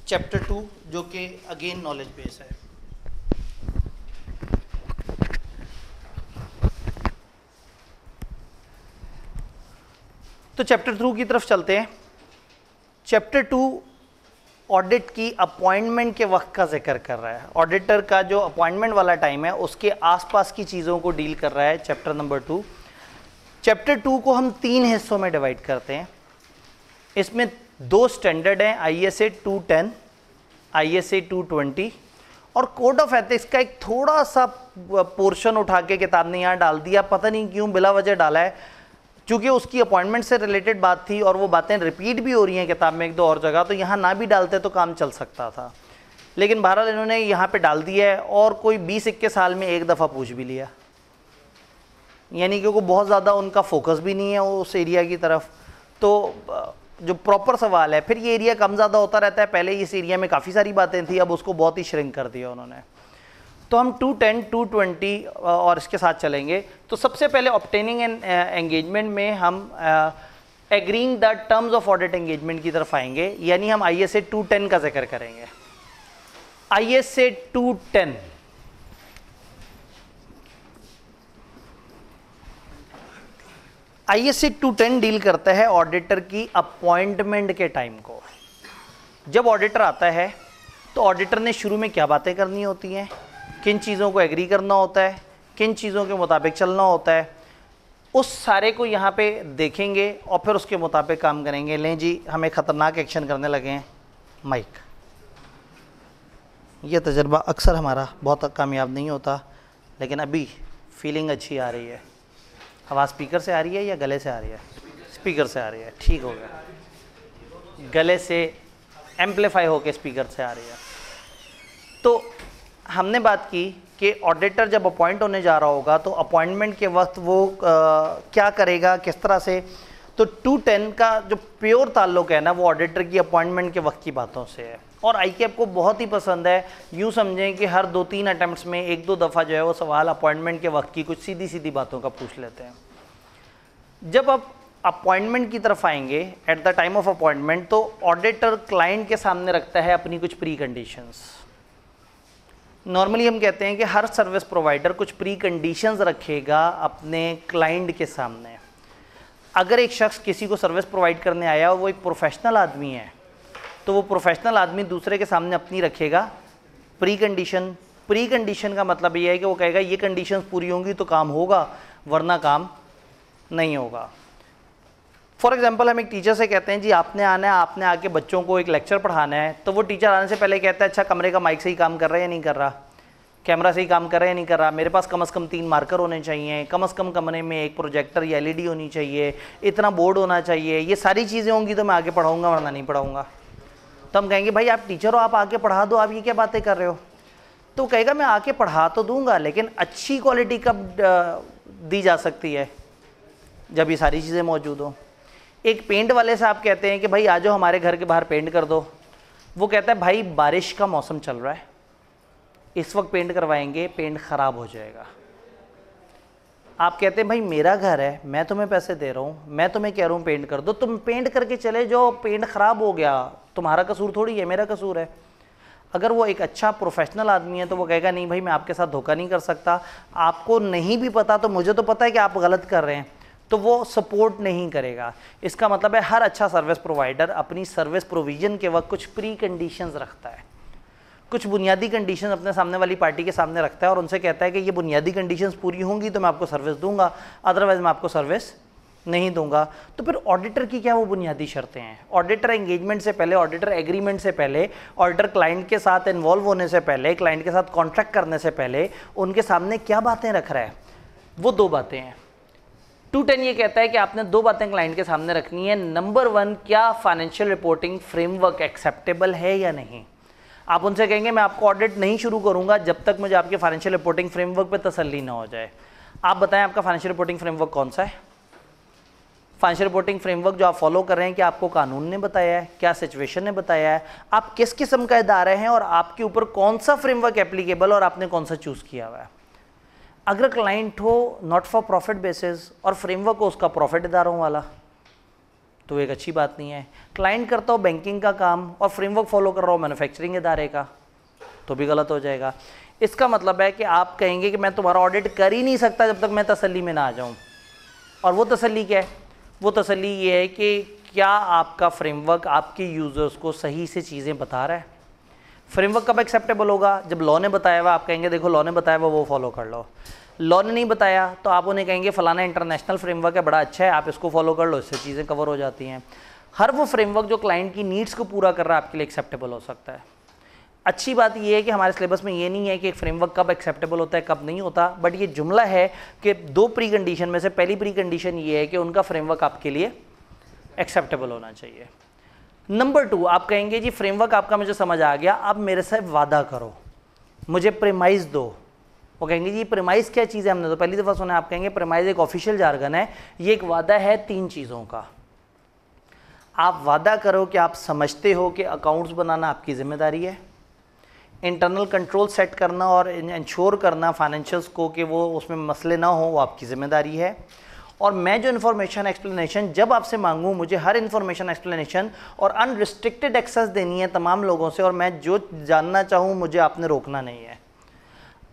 Chapter 2 जो कि again knowledge base है। तो चैप्टर 2 की तरफ चलते हैं। चैप्टर 2 ऑडिट की अपॉइंटमेंट के वक्त का जिक्र कर रहा है। ऑडिटर का जो अपॉइंटमेंट वाला टाइम है उसके आसपास की चीज़ों को डील कर रहा है चैप्टर नंबर 2। चैप्टर 2 को हम 3 हिस्सों में डिवाइड करते हैं। इसमें 2 स्टैंडर्ड हैं, ISA 210, ISA 220 और कोड ऑफ एथिक्स का एक थोड़ा सा पोर्शन उठा के किताब ने यहाँ डाल दिया। पता नहीं क्यों बिला वजह डाला है, क्योंकि उसकी अपॉइंटमेंट से रिलेटेड बात थी और वो बातें रिपीट भी हो रही हैं किताब में 1-2 और जगह, तो यहाँ ना भी डालते तो काम चल सकता था। लेकिन बहरहाल इन्होंने यहाँ पे डाल दिया है और कोई 20-21 साल में एक दफ़ा पूछ भी लिया, यानी कि बहुत ज़्यादा उनका फोकस भी नहीं है उस एरिया की तरफ। तो जो प्रॉपर सवाल है, फिर ये एरिया कम ज़्यादा होता रहता है। पहले इस एरिया में काफ़ी सारी बातें थी, अब उसको बहुत ही श्रिंक कर दिया उन्होंने। तो हम 210, 220 और इसके साथ चलेंगे। तो सबसे पहले ऑब्टेनिंग एन एंगेजमेंट में हम agreeing the terms of audit engagement की तरफ आएंगे, यानी हम ISA 210 का जिक्र करेंगे। ISA 210 ISA 210 डील करता है ऑडिटर की अपॉइंटमेंट के टाइम को। जब ऑडिटर आता है तो ऑडिटर ने शुरू में क्या बातें करनी होती हैं, किन चीज़ों को एग्री करना होता है, किन चीज़ों के मुताबिक चलना होता है, उस सारे को यहाँ पे देखेंगे और फिर उसके मुताबिक काम करेंगे। लें जी, हमें ख़तरनाक एक्शन करने लगे हैं। माइक, ये तजर्बा अक्सर हमारा बहुत कामयाब नहीं होता, लेकिन अभी फीलिंग अच्छी आ रही है। आवाज़ स्पीकर से आ रही है या गले से आ रही है? स्पीकर से आ रही है, ठीक हो गया। गले से एम्पलीफाई होकर स्पीकर से आ रही है। तो हमने बात की कि ऑडिटर जब अपॉइंट होने जा रहा होगा तो अपॉइंटमेंट के वक्त वो क्या करेगा, किस तरह से। तो 210 का जो प्योर ताल्लुक है ना, वो ऑडिटर की अपॉइंटमेंट के वक्त की बातों से है। और ICAP को बहुत ही पसंद है। यूँ समझें कि हर 2-3 अटैम्प्ट्स में 1-2 दफ़ा जो है वो सवाल अपॉइंटमेंट के वक्त की कुछ सीधी सीधी बातों का पूछ लेते हैं। जब आप अपॉइंटमेंट की तरफ आएंगे, at the time of appointment, तो ऑडिटर क्लाइंट के सामने रखता है अपनी कुछ प्री कंडीशंस। नॉर्मली हम कहते हैं कि हर सर्विस प्रोवाइडर कुछ प्री कंडीशंस रखेगा अपने क्लाइंट के सामने। अगर एक शख्स किसी को सर्विस प्रोवाइड करने आया और वो एक प्रोफेशनल आदमी है, तो वो प्रोफेशनल आदमी दूसरे के सामने अपनी रखेगा प्री कंडीशन। प्री कंडीशन का मतलब ये है कि वो कहेगा ये कंडीशंस पूरी होंगी तो काम होगा, वरना काम नहीं होगा। फॉर एग्जाम्पल, हम एक टीचर से कहते हैं जी आपने आना है, आपने आके बच्चों को एक लेक्चर पढ़ाना है, तो वो टीचर आने से पहले कहता है अच्छा कमरे का माइक सही काम कर रहा है या नहीं कर रहा, कैमरा सही काम कर रहा है या नहीं कर रहा, मेरे पास कम से कम 3 मार्कर होने चाहिए, कम से कम कमरे में एक प्रोजेक्टर या LED होनी चाहिए, इतना बोर्ड होना चाहिए, ये सारी चीज़ें होंगी तो मैं आगे पढ़ाऊँगा वरना नहीं पढ़ाऊँगा। तो हम कहेंगे भाई आप टीचर हो, आप आके पढ़ा दो, आप ये क्या बातें कर रहे हो। तो कहेगा मैं आके पढ़ा तो दूंगा, लेकिन अच्छी क्वालिटी कब दी जा सकती है, जब ये सारी चीज़ें मौजूद हो। एक पेंट वाले से आप कहते हैं कि भाई आ जाओ हमारे घर के बाहर पेंट कर दो, वो कहता है भाई बारिश का मौसम चल रहा है, इस वक्त पेंट करवाएंगे पेंट ख़राब हो जाएगा। आप कहते हैं भाई मेरा घर है, मैं तुम्हें पैसे दे रहा हूँ, मैं तुम्हें कह रहा हूँ पेंट कर दो, तुम पेंट करके चले जाओ, पेंट ख़राब हो गया, तुम्हारा कसूर थोड़ी है, मेरा कसूर है। अगर वो एक अच्छा प्रोफेशनल आदमी है तो वो कहेगा नहीं भाई मैं आपके साथ धोखा नहीं कर सकता, आपको नहीं भी पता तो मुझे तो पता है कि आप गलत कर रहे हैं, तो वो सपोर्ट नहीं करेगा। इसका मतलब है हर अच्छा सर्विस प्रोवाइडर अपनी सर्विस प्रोविज़न के वक्त कुछ प्री कंडीशंस रखता है, कुछ बुनियादी कंडीशन अपने सामने वाली पार्टी के सामने रखता है और उनसे कहता है कि ये बुनियादी कंडीशंस पूरी होंगी तो मैं आपको सर्विस दूंगा, अदरवाइज मैं आपको सर्विस नहीं दूंगा। तो फिर ऑडिटर की क्या वो बुनियादी शर्तें हैं? ऑडिटर एंगेजमेंट से पहले, ऑडिटर एग्रीमेंट से पहले, ऑडिटर क्लाइंट के साथ इन्वॉल्व होने से पहले, क्लाइंट के साथ कॉन्ट्रैक्ट करने से पहले उनके सामने क्या बातें रख रहा है? वो 2 बातें हैं। 210 ये कहता है कि आपने 2 बातें क्लाइंट के सामने रखनी है। नंबर 1, क्या फाइनेंशियल रिपोर्टिंग फ्रेमवर्क एक्सेप्टेबल है या नहीं। आप उनसे कहेंगे मैं आपको ऑडिट नहीं शुरू करूंगा जब तक मुझे आपके फाइनेंशियल रिपोर्टिंग फ्रेमवर्क पे तसल्ली ना हो जाए। आप बताएं आपका फाइनेंशियल रिपोर्टिंग फ्रेमवर्क कौन सा है? फाइनेंशियल रिपोर्टिंग फ्रेमवर्क जो आप फॉलो कर रहे हैं, क्या आपको कानून ने बताया है, क्या सिचुएशन ने बताया है, आप किस किस्म का इदारा हैं और आपके ऊपर कौन सा फ्रेमवर्क एप्लीकेबल और आपने कौन सा चूज़ किया हुआ है। अगर क्लाइंट हो नॉट फॉर प्रॉफिट बेसिस और फ्रेमवर्क हो उसका प्रॉफिट इदारों वाला, तो एक अच्छी बात नहीं है। क्लाइंट करता हो बैंकिंग का काम और फ्रेमवर्क फॉलो कर रहा हो मैन्युफैक्चरिंग इदारे का, तो भी गलत हो जाएगा। इसका मतलब है कि आप कहेंगे कि मैं तुम्हारा ऑडिट कर ही नहीं सकता जब तक मैं तसल्ली में ना आ जाऊँ। और वो तसल्ली क्या है? वो तसल्ली ये है कि क्या आपका फ्रेमवर्क आपके यूज़र्स को सही से चीज़ें बता रहा है। फ्रेमवर्क कब एक्सेप्टेबल होगा? जब लॉ ने बताया हुआ, आप कहेंगे देखो लॉ ने बताया हुआ वो फॉलो कर लो। लॉ ने नहीं बताया तो आप उन्हें कहेंगे फलाना इंटरनेशनल फ्रेमवर्क है, बड़ा अच्छा है, आप इसको फॉलो कर लो, इससे चीज़ें कवर हो जाती हैं। हर वो फ्रेमवर्क जो क्लाइंट की नीड्स को पूरा कर रहा है आपके लिए एक्सेप्टेबल हो सकता है। अच्छी बात यह है कि हमारे सिलेबस में ये नहीं है कि एक फ्रेमवर्क कब एक्सेप्टेबल होता है कब नहीं होता, बट ये जुमला है कि दो प्री कंडीशन में से पहली प्री कंडीशन ये है कि उनका फ्रेमवर्क आपके लिए एक्सेप्टेबल होना चाहिए। नंबर 2, आप कहेंगे जी फ्रेमवर्क आपका मुझे समझ आ गया, अब मेरे से वादा करो, मुझे प्रेमाइज दो। वो कहेंगे जी प्रेमाइज क्या चीज़ है, हमने तो पहली दफ़ा सुना है। आप कहेंगे प्रेमाइज एक ऑफिशियल जार्गन है, ये एक वादा है 3 चीज़ों का। आप वादा करो कि आप समझते हो कि अकाउंट्स बनाना आपकी जिम्मेदारी है, इंटरनल कंट्रोल सेट करना और इंश्योर करना फाइनेंशियल्स को कि वो उसमें मसले ना हो, वो आपकी ज़िम्मेदारी है। और मैं जो इन्फॉर्मेशन एक्सप्लेनेशन जब आपसे मांगूँ, मुझे हर इन्फॉर्मेशन एक्सप्लेनेशन और अनरिस्ट्रिक्टेड एक्सेस देनी है तमाम लोगों से, और मैं जो जानना चाहूँ मुझे आपने रोकना नहीं है।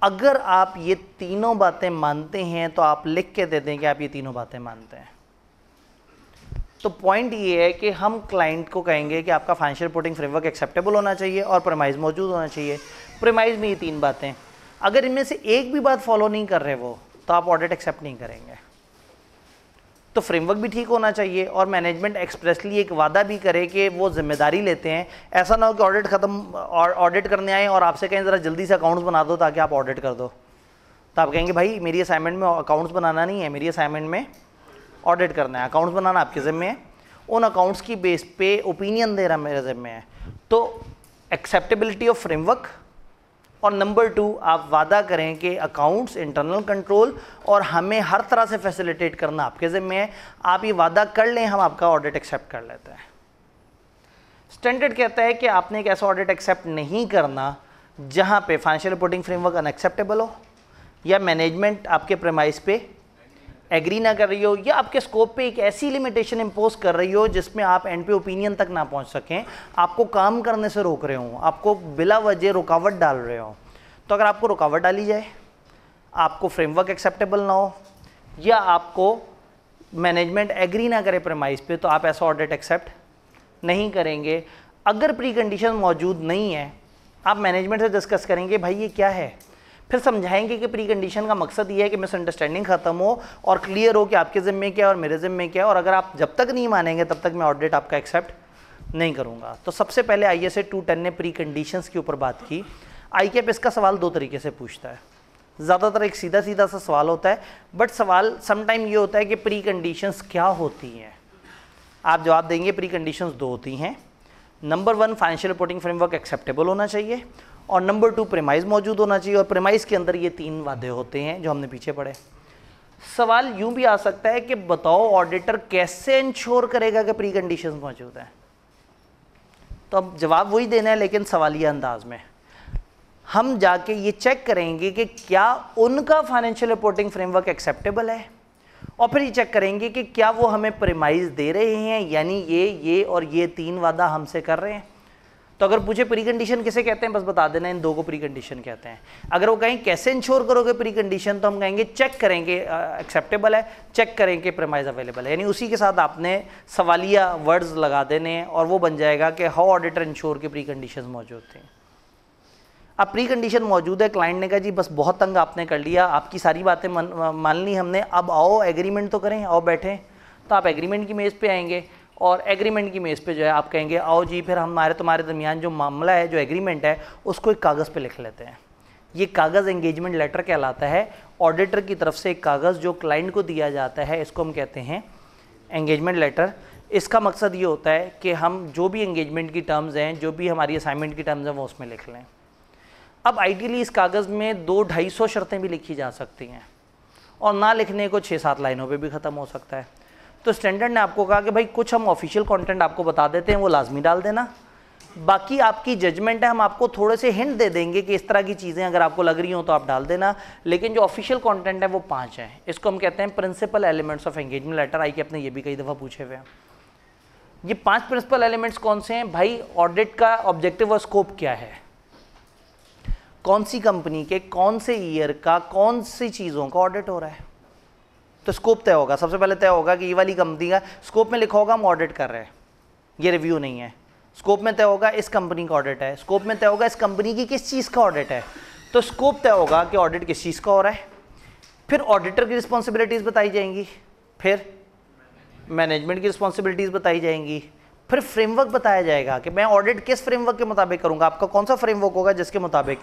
अगर आप ये तीनों बातें मानते हैं तो आप लिख के दे दें कि आप ये तीनों बातें मानते हैं। तो पॉइंट ये है कि हम क्लाइंट को कहेंगे कि आपका फाइनेंशियल रिपोर्टिंग फ्रेमवर्क एक्सेप्टेबल होना चाहिए और प्रेमाइज मौजूद होना चाहिए। प्रेमाइज में ये 3 बातें, अगर इनमें से एक भी बात फॉलो नहीं कर रहे वो, तो आप ऑडिट एक्सेप्ट नहीं करेंगे। तो फ्रेमवर्क भी ठीक होना चाहिए और मैनेजमेंट एक्सप्रेसली एक वादा भी करे कि वो जिम्मेदारी लेते हैं। ऐसा ना हो कि ऑडिट ऑडिट करने आए और आपसे कहें ज़रा जल्दी से अकाउंट्स बना दो ताकि आप ऑडिट कर दो, तो आप कहेंगे भाई मेरी असाइनमेंट में अकाउंट्स बनाना नहीं है, मेरी असाइनमेंट में ऑडिट करना है, अकाउंट्स बनाना आपके ज़िम्मे है, उन अकाउंट्स की बेस पे ओपिनियन दे रहा मेरे ज़िम्मे है। तो एक्सेप्टेबिलिटी ऑफ फ्रेमवर्क, और नंबर 2 आप वादा करें कि अकाउंट्स, इंटरनल कंट्रोल और हमें हर तरह से फैसिलिटेट करना आपके ज़िम्मे है। आप ये वादा कर लें, हम आपका ऑडिट एक्सेप्ट कर लेते हैं। स्टैंडर्ड कहता है कि आपने एक ऐसा ऑडिट एक्सेप्ट नहीं करना जहां पे फाइनेंशियल रिपोर्टिंग फ्रेमवर्क अनएक्सेप्टेबल हो, या मैनेजमेंट आपके प्रेमाइस पे एग्री ना कर रही हो, या आपके स्कोप पे एक ऐसी लिमिटेशन इम्पोज कर रही हो जिसमें आप एंड पे ओपिनियन तक ना पहुंच सकें, आपको काम करने से रोक रहे हो, आपको बिला वजह रुकावट डाल रहे हो। तो अगर आपको रुकावट डाली जाए, आपको फ्रेमवर्क एक्सेप्टेबल ना हो, या आपको मैनेजमेंट एग्री ना करे प्रेमाइस पे, तो आप ऐसा ऑडिट एक्सेप्ट नहीं करेंगे। अगर प्री कंडीशन मौजूद नहीं है, आप मैनेजमेंट से डिस्कस करेंगे भाई ये क्या है, फिर समझाएंगे कि प्री कंडीशन का मकसद ये है कि मिसअंडरस्टैंडिंग खत्म हो और क्लियर हो कि आपके ज़िम्मे क्या है और मेरे ज़िम्मे क्या है, और अगर आप जब तक नहीं मानेंगे तब तक मैं ऑडिट आपका एक्सेप्ट नहीं करूँगा। तो सबसे पहले ISA 210 ने प्री कंडीशंस के ऊपर बात की। ICAP इसका सवाल 2 तरीके से पूछता है। ज़्यादातर एक सीधा सीधा सा सवाल होता है, बट सवाल समटाइम ये होता है कि प्री कंडीशंस क्या होती हैं। आप जवाब देंगे प्री कंडीशंस 2 होती हैं। Number 1 financial reporting framework acceptable होना चाहिए, और नंबर 2 प्रेमाइज मौजूद होना चाहिए, और प्रेमाइज के अंदर ये 3 वादे होते हैं जो हमने पीछे पढ़े। सवाल यूं भी आ सकता है कि बताओ ऑडिटर कैसे इंश्योर करेगा कि प्री कंडीशंस मौजूद हैं। तो अब जवाब वही देना है लेकिन सवालिया अंदाज में। हम जाके ये चेक करेंगे कि क्या उनका फाइनेंशियल रिपोर्टिंग फ्रेमवर्क एक्सेप्टेबल है, और फिर ये चेक करेंगे कि क्या वो हमें प्रेमाइज दे रहे हैं, यानी ये और ये 3 वादा हमसे कर रहे हैं। तो अगर पूछे प्री कंडीशन किसे कहते हैं, बस बता देना इन 2 को प्री कंडीशन कहते हैं। अगर वो कहें कैसे इंश्योर करोगे प्री कंडीशन, तो हम कहेंगे चेक करेंगे एक्सेप्टेबल है, चेक करेंगे प्रेमाइज अवेलेबल है, यानी उसी के साथ आपने सवालिया वर्ड्स लगा देने हैं और वो बन जाएगा कि हाउ ऑडिटर इंश्योर की प्री कंडीशन मौजूद थी। अब प्री कंडीशन मौजूद है, क्लाइंट ने कहा जी बस बहुत तंग आपने कर लिया, आपकी सारी बातें मान ली हमने, अब आओ एग्रीमेंट तो करें, आओ बैठें। तो आप एग्रीमेंट की मेज़ पे आएंगे और एग्रीमेंट की मेज़ पे जो है आप कहेंगे आओ जी फिर हमारे तुम्हारे दरमियान जो मामला है, जो एग्रीमेंट है, उसको एक कागज़ पे लिख लेते हैं। ये कागज़ एंगेजमेंट लेटर कहलाता है। ऑडिटर की तरफ से एक कागज़ जो क्लाइंट को दिया जाता है, इसको हम कहते हैं एंगेजमेंट लेटर। इसका मकसद ये होता है कि हम जो भी एंगेजमेंट की टर्म्स हैं, जो भी हमारी असाइनमेंट की टर्म्स हैं, वो उसमें लिख लें। अब आइडियली इस कागज़ में 200-250 शर्तें भी लिखी जा सकती हैं, और ना लिखने को 6-7 लाइनों पे भी ख़त्म हो सकता है। तो स्टैंडर्ड ने आपको कहा कि भाई कुछ हम ऑफिशियल कंटेंट आपको बता देते हैं, वो लाजमी डाल देना, बाकी आपकी जजमेंट है, हम आपको थोड़े से हिंट दे देंगे कि इस तरह की चीज़ें अगर आपको लग रही हो तो आप डाल देना, लेकिन जो ऑफिशियल कंटेंट है वो 5 हैं। इसको हम कहते हैं principal elements of engagement letter. ICAP ने ये भी कई दफ़ा पूछे हुए हैं। ये 5 प्रिंसिपल एलिमेंट्स कौन से हैं भाई? ऑडिट का ऑब्जेक्टिव और स्कोप क्या है, कौन सी कंपनी के कौन से ईयर का कौन सी चीज़ों का ऑडिट हो रहा है, तो स्कोप तय होगा। सबसे पहले तय होगा कि ये वाली कंपनी का स्कोप में लिखा होगा हम ऑडिट कर रहे हैं, ये रिव्यू नहीं है। स्कोप में तय होगा इस कंपनी का ऑडिट है, स्कोप में तय होगा इस कंपनी की किस चीज़ का ऑडिट है, तो स्कोप तय होगा कि ऑडिट किस चीज़ का हो रहा है। फिर ऑडिटर की रिस्पॉन्सिबिलिटीज़ बताई जाएंगी, फिर मैनेजमेंट की रिस्पॉन्सिबिलिटीज़ बताई जाएंगी, फिर फ्रेमवर्क बताया जाएगा कि मैं ऑडिट किस फ्रेमवर्क के मुताबिक करूंगा, आपका कौन सा फ्रेमवर्क होगा जिसके मुताबिक।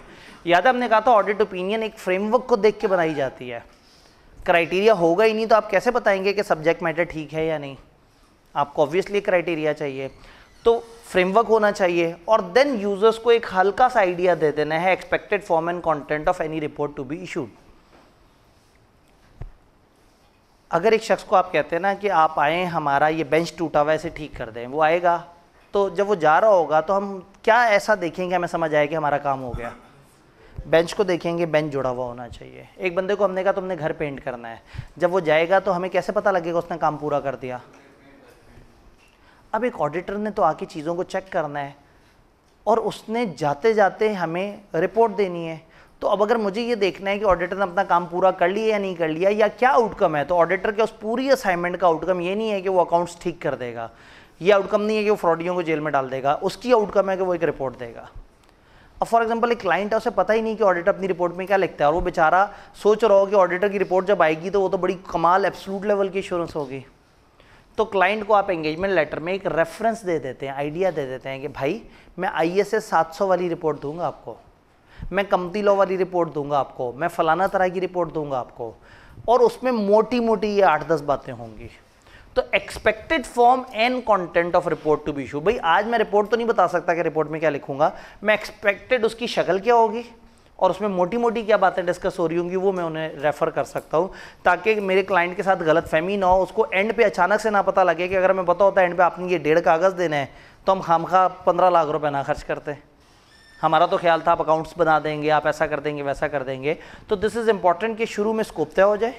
याद है हमने कहा था ऑडिट ओपिनियन एक फ्रेमवर्क को देख के बनाई जाती है, क्राइटेरिया होगा ही नहीं तो आप कैसे बताएंगे कि सब्जेक्ट मैटर ठीक है या नहीं, आपको ऑब्वियसली क्राइटेरिया चाहिए, तो फ्रेमवर्क होना चाहिए। और देन यूजर्स को एक हल्का सा आइडिया दे देना है expected form and content of any report to be issued. अगर एक शख्स को आप कहते हैं ना कि आप आए हमारा ये बेंच टूटा हुआ है इसे ठीक कर दें, वो आएगा तो जब वो जा रहा होगा तो हम क्या ऐसा देखेंगे हमें समझ आए कि हमारा काम हो गया? बेंच को देखेंगे, बेंच जुड़ा हुआ होना चाहिए। एक बंदे को हमने कहा तुमने घर पेंट करना है, जब वो जाएगा तो हमें कैसे पता लगेगा उसने काम पूरा कर दिया? अब एक ऑडिटर ने तो आके चीज़ों को चेक करना है और उसने जाते जाते हमें रिपोर्ट देनी है। तो अब अगर मुझे ये देखना है कि ऑडिटर ने अपना काम पूरा कर लिया या नहीं कर लिया या क्या आउटकम है, तो ऑडिटर के उस पूरी असाइनमेंट का आउटकम ये नहीं है कि वो अकाउंट्स ठीक कर देगा, ये आउटकम नहीं है कि वो फ्रॉडियों को जेल में डाल देगा, उसकी आउटकम है कि वो एक रिपोर्ट देगा। अब फॉर एग्जांपल एक क्लाइंट है, उसे पता ही नहीं कि ऑडिटर अपनी रिपोर्ट में क्या लिखता है और वो बेचारा सोच रहा हो कि ऑडिटर की रिपोर्ट जब आएगी तो वो तो बड़ी कमाल एब्सोल्यूट लेवल की एश्योरेंस होगी। तो क्लाइंट को आप एंगेजमेंट लेटर में एक रेफरेंस दे देते हैं, आइडिया दे देते हैं कि भाई मैं ISS 700 वाली रिपोर्ट दूंगा आपको, मैं कंपनी लॉ वाली रिपोर्ट दूंगा आपको, मैं फलाना तरह की रिपोर्ट दूंगा आपको, और उसमें मोटी मोटी ये 8-10 बातें होंगी। तो expected form and content of report to be issue, भाई आज मैं रिपोर्ट तो नहीं बता सकता कि रिपोर्ट में क्या लिखूंगा, मैं एक्सपेक्टेड उसकी शक्ल क्या होगी और उसमें मोटी मोटी क्या बातें डिस्कस हो रही होंगी वो मैं उन्हें रेफर कर सकता हूँ, ताकि मेरे क्लाइंट के साथ गलत फहमी ना हो, उसको एंड पे अचानक से ना पता लगे कि अगर हमें पता होता है एंड पे आपने ये 1.5 कागज़ देने हैं तो हम खामखा 15 लाख रुपए ना खर्च करते। हमारा तो ख्याल था आप अकाउंट्स बना देंगे, आप ऐसा कर देंगे वैसा कर देंगे। तो दिस इज़ इंपॉर्टेंट कि शुरू में स्कोप तय हो जाए,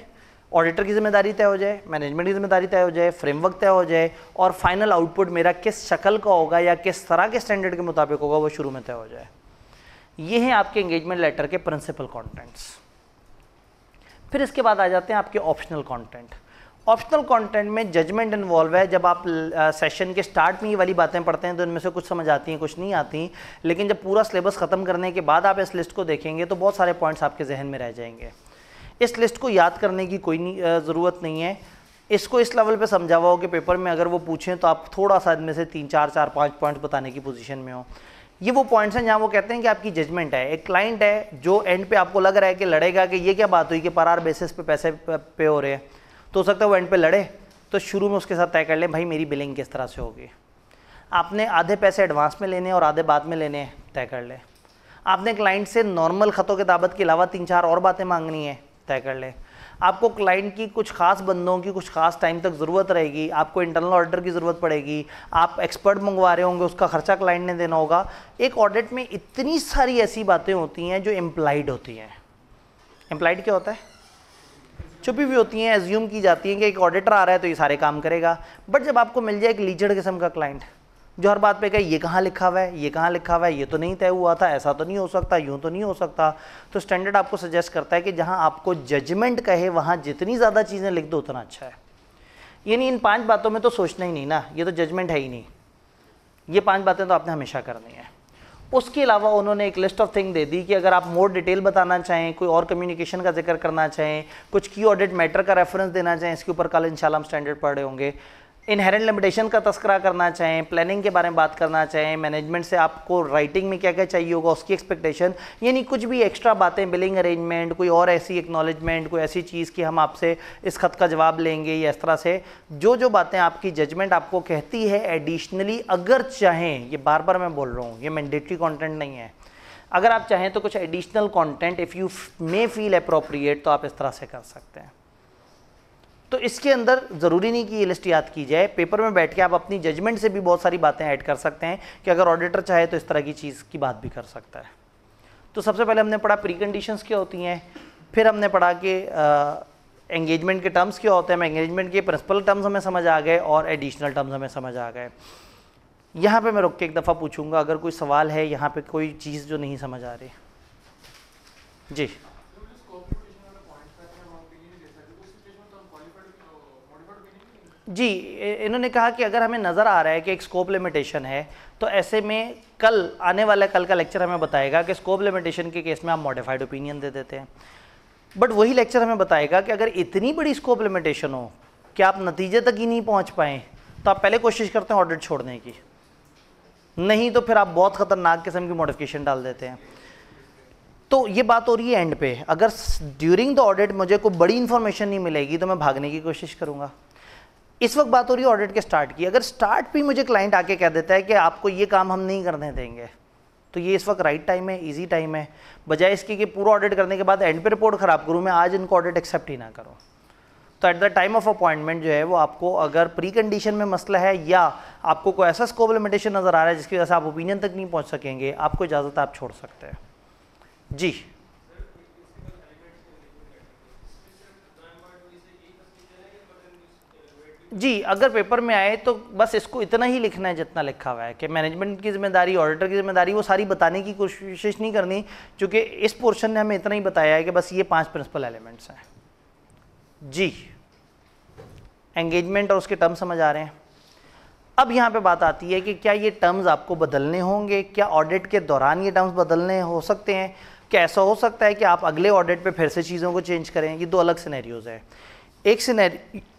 ऑडिटर की जिम्मेदारी तय हो जाए, मैनेजमेंट की जिम्मेदारी तय हो जाए, फ्रेमवर्क तय हो जाए, और फाइनल आउटपुट मेरा किस शक्ल का होगा या किस तरह के स्टैंडर्ड के मुताबिक होगा वो शुरू में तय हो जाए। ये हैं आपके एंगेजमेंट लेटर के प्रिंसिपल कंटेंट्स। फिर इसके बाद आ जाते हैं आपके ऑप्शनल कंटेंट। ऑप्शनल कंटेंट में जजमेंट इन्वॉल्व है। जब आप सेशन के स्टार्ट में ये वाली बातें पढ़ते हैं तो इनमें से कुछ समझ आती हैं, कुछ नहीं आती, लेकिन जब पूरा सिलेबस ख़त्म करने के बाद आप इस लिस्ट को देखेंगे तो बहुत सारे पॉइंट्स आपके जहन में रह जाएंगे। इस लिस्ट को याद करने की कोई ज़रूरत नहीं है, इसको इस लेवल पे समझा हुआ हो कि पेपर में अगर वो पूछें तो आप थोड़ा सा इनमें से 3-4-5 पॉइंट्स बताने की पोजीशन में हो। ये वो पॉइंट्स हैं जहाँ वो कहते हैं कि आपकी जजमेंट है। एक क्लाइंट है जो एंड पे आपको लग रहा है कि लड़ेगा कि ये क्या बात हुई कि पर आवर बेसिस पे पैसे पे हो रहे हैं, तो हो सकता है वो एंड पे लड़े, तो शुरू में उसके साथ तय कर लें भाई मेरी बिलिंग किस तरह से होगी। आपने आधे पैसे एडवांस में लेने और आधे बाद में लेने, तय कर लें। आपने क्लाइंट से नॉर्मल ख़तों किताबत के अलावा 3-4 और बातें मांगनी है, तय कर लें। आपको क्लाइंट की कुछ खास बंदों की कुछ खास टाइम तक ज़रूरत रहेगी, आपको इंटरनल ऑडिटर की ज़रूरत पड़ेगी, आप एक्सपर्ट मंगवा रहे होंगे, उसका खर्चा क्लाइंट ने देना होगा। एक ऑडिट में इतनी सारी ऐसी बातें होती हैं जो इम्प्लाइड होती हैं। इम्प्लाइड क्या होता है? छुपी हुई होती हैं, एज्यूम की जाती हैं कि एक ऑडिटर आ रहा है तो ये सारे काम करेगा। बट जब आपको मिल जाए एक लीचड़ किस्म का क्लाइंट जो हर बात पे कहे ये कहाँ लिखा हुआ है, ये कहाँ लिखा हुआ है, ये तो नहीं तय हुआ था, ऐसा तो नहीं हो सकता, यूँ तो नहीं हो सकता, तो स्टैंडर्ड आपको सजेस्ट करता है कि जहाँ आपको जजमेंट कहे वहाँ जितनी ज़्यादा चीज़ें लिख दो उतना अच्छा है। ये नहीं इन 5 बातों में तो सोचना ही नहीं ना, ये तो जजमेंट है ही नहीं, ये 5 बातें तो आपने हमेशा करनी है। उसके अलावा उन्होंने एक लिस्ट ऑफ थिंग दे दी कि अगर आप मोर डिटेल बताना चाहें, कोई और कम्युनिकेशन का जिक्र करना चाहें, कुछ की ऑडिट मैटर का रेफरेंस देना चाहें, इसके ऊपर कल इंशाल्लाह हम स्टैंडर्ड पढ़ रहे होंगे, इनहेरेंट लिमिटेशन का तस्करा करना चाहें, प्लानिंग के बारे में बात करना चाहें, मैनेजमेंट से आपको राइटिंग में क्या क्या चाहिए होगा उसकी एक्सपेक्टेशन, यानी कुछ भी एक्स्ट्रा बातें, बिलिंग अरेंजमेंट, कोई और ऐसी एक्नॉलेजमेंट, कोई ऐसी चीज़ कि हम आपसे इस खत का जवाब लेंगे, या इस तरह से जो जो बातें आपकी जजमेंट आपको कहती है एडिशनली, अगर चाहें, ये बार बार मैं बोल रहा हूँ, ये मैंडेटरी कॉन्टेंट नहीं है, अगर आप चाहें तो कुछ additional content if you may feel appropriate तो आप इस तरह से कर सकते हैं। तो इसके अंदर ज़रूरी नहीं कि ये लिस्ट याद की जाए, पेपर में बैठ के आप अपनी जजमेंट से भी बहुत सारी बातें ऐड कर सकते हैं कि अगर ऑडिटर चाहे तो इस तरह की चीज़ की बात भी कर सकता है। तो सबसे पहले हमने पढ़ा प्री कंडीशंस क्या होती हैं, फिर हमने पढ़ा कि एंगेजमेंट के टर्म्स क्या होते हैं, एंगेजमेंट के प्रिंसिपल टर्म्स हमें समझ आ गए और एडिशनल टर्म्स हमें समझ आ गए। यहाँ पे मैं रुक के एक दफ़ा पूछूंगा अगर कोई सवाल है, यहाँ पे कोई चीज़ जो नहीं समझ आ रही। जी जी, इन्होंने कहा कि अगर हमें नज़र आ रहा है कि एक स्कोप लिमिटेशन है तो ऐसे में कल आने वाला कल का लेक्चर हमें बताएगा कि स्कोप लिमिटेशन के केस में आप मॉडिफाइड ओपिनियन दे देते हैं, बट वही लेक्चर हमें बताएगा कि अगर इतनी बड़ी स्कोप लिमिटेशन हो कि आप नतीजे तक ही नहीं पहुंच पाएँ तो आप पहले कोशिश करते हैं ऑडिट छोड़ने की, नहीं तो फिर आप बहुत ख़तरनाक किस्म की मॉडिफिकेशन डाल देते हैं। तो ये बात हो रही है एंड पे, अगर ड्यूरिंग द ऑडिट मुझे कोई बड़ी इंफॉर्मेशन नहीं मिलेगी तो मैं भागने की कोशिश करूँगा। इस वक्त बात हो रही है ऑडिट के स्टार्ट की, अगर स्टार्ट भी मुझे क्लाइंट आके कह देता है कि आपको ये काम हम नहीं करने देंगे, तो ये इस वक्त राइट टाइम है, इजी टाइम है, बजाय इसके कि पूरा ऑडिट करने के बाद एंड पे रिपोर्ट ख़राब करूँ, मैं आज इनको ऑडिट एक्सेप्ट ही ना करूँ। तो at the time of appointment जो है वो आपको अगर प्री कंडीशन में मसला है या आपको कोई ऐसा स्कोप लिमिटेशन नज़र आ रहा है जिसकी वजह से आप ओपिनियन तक नहीं पहुँच सकेंगे, आपको इजाज़त आप छोड़ सकते हैं। जी जी, अगर पेपर में आए तो बस इसको इतना ही लिखना है जितना लिखा हुआ है कि मैनेजमेंट की जिम्मेदारी, ऑडिटर की जिम्मेदारी, वो सारी बताने की कोशिश नहीं करनी, क्योंकि इस पोर्शन ने हमें इतना ही बताया है कि बस ये 5 प्रिंसिपल एलिमेंट्स हैं। जी, एंगेजमेंट और उसके टर्म्स समझ आ रहे हैं। अब यहाँ पे बात आती है कि क्या ये टर्म्स आपको बदलने होंगे, क्या ऑडिट के दौरान ये टर्म्स बदलने हो सकते हैं, क्या ऐसा हो सकता है कि आप अगले ऑडिट पे फिर से चीज़ों को चेंज करें। ये 2 अलग सिनेरियोज़ हैं। एक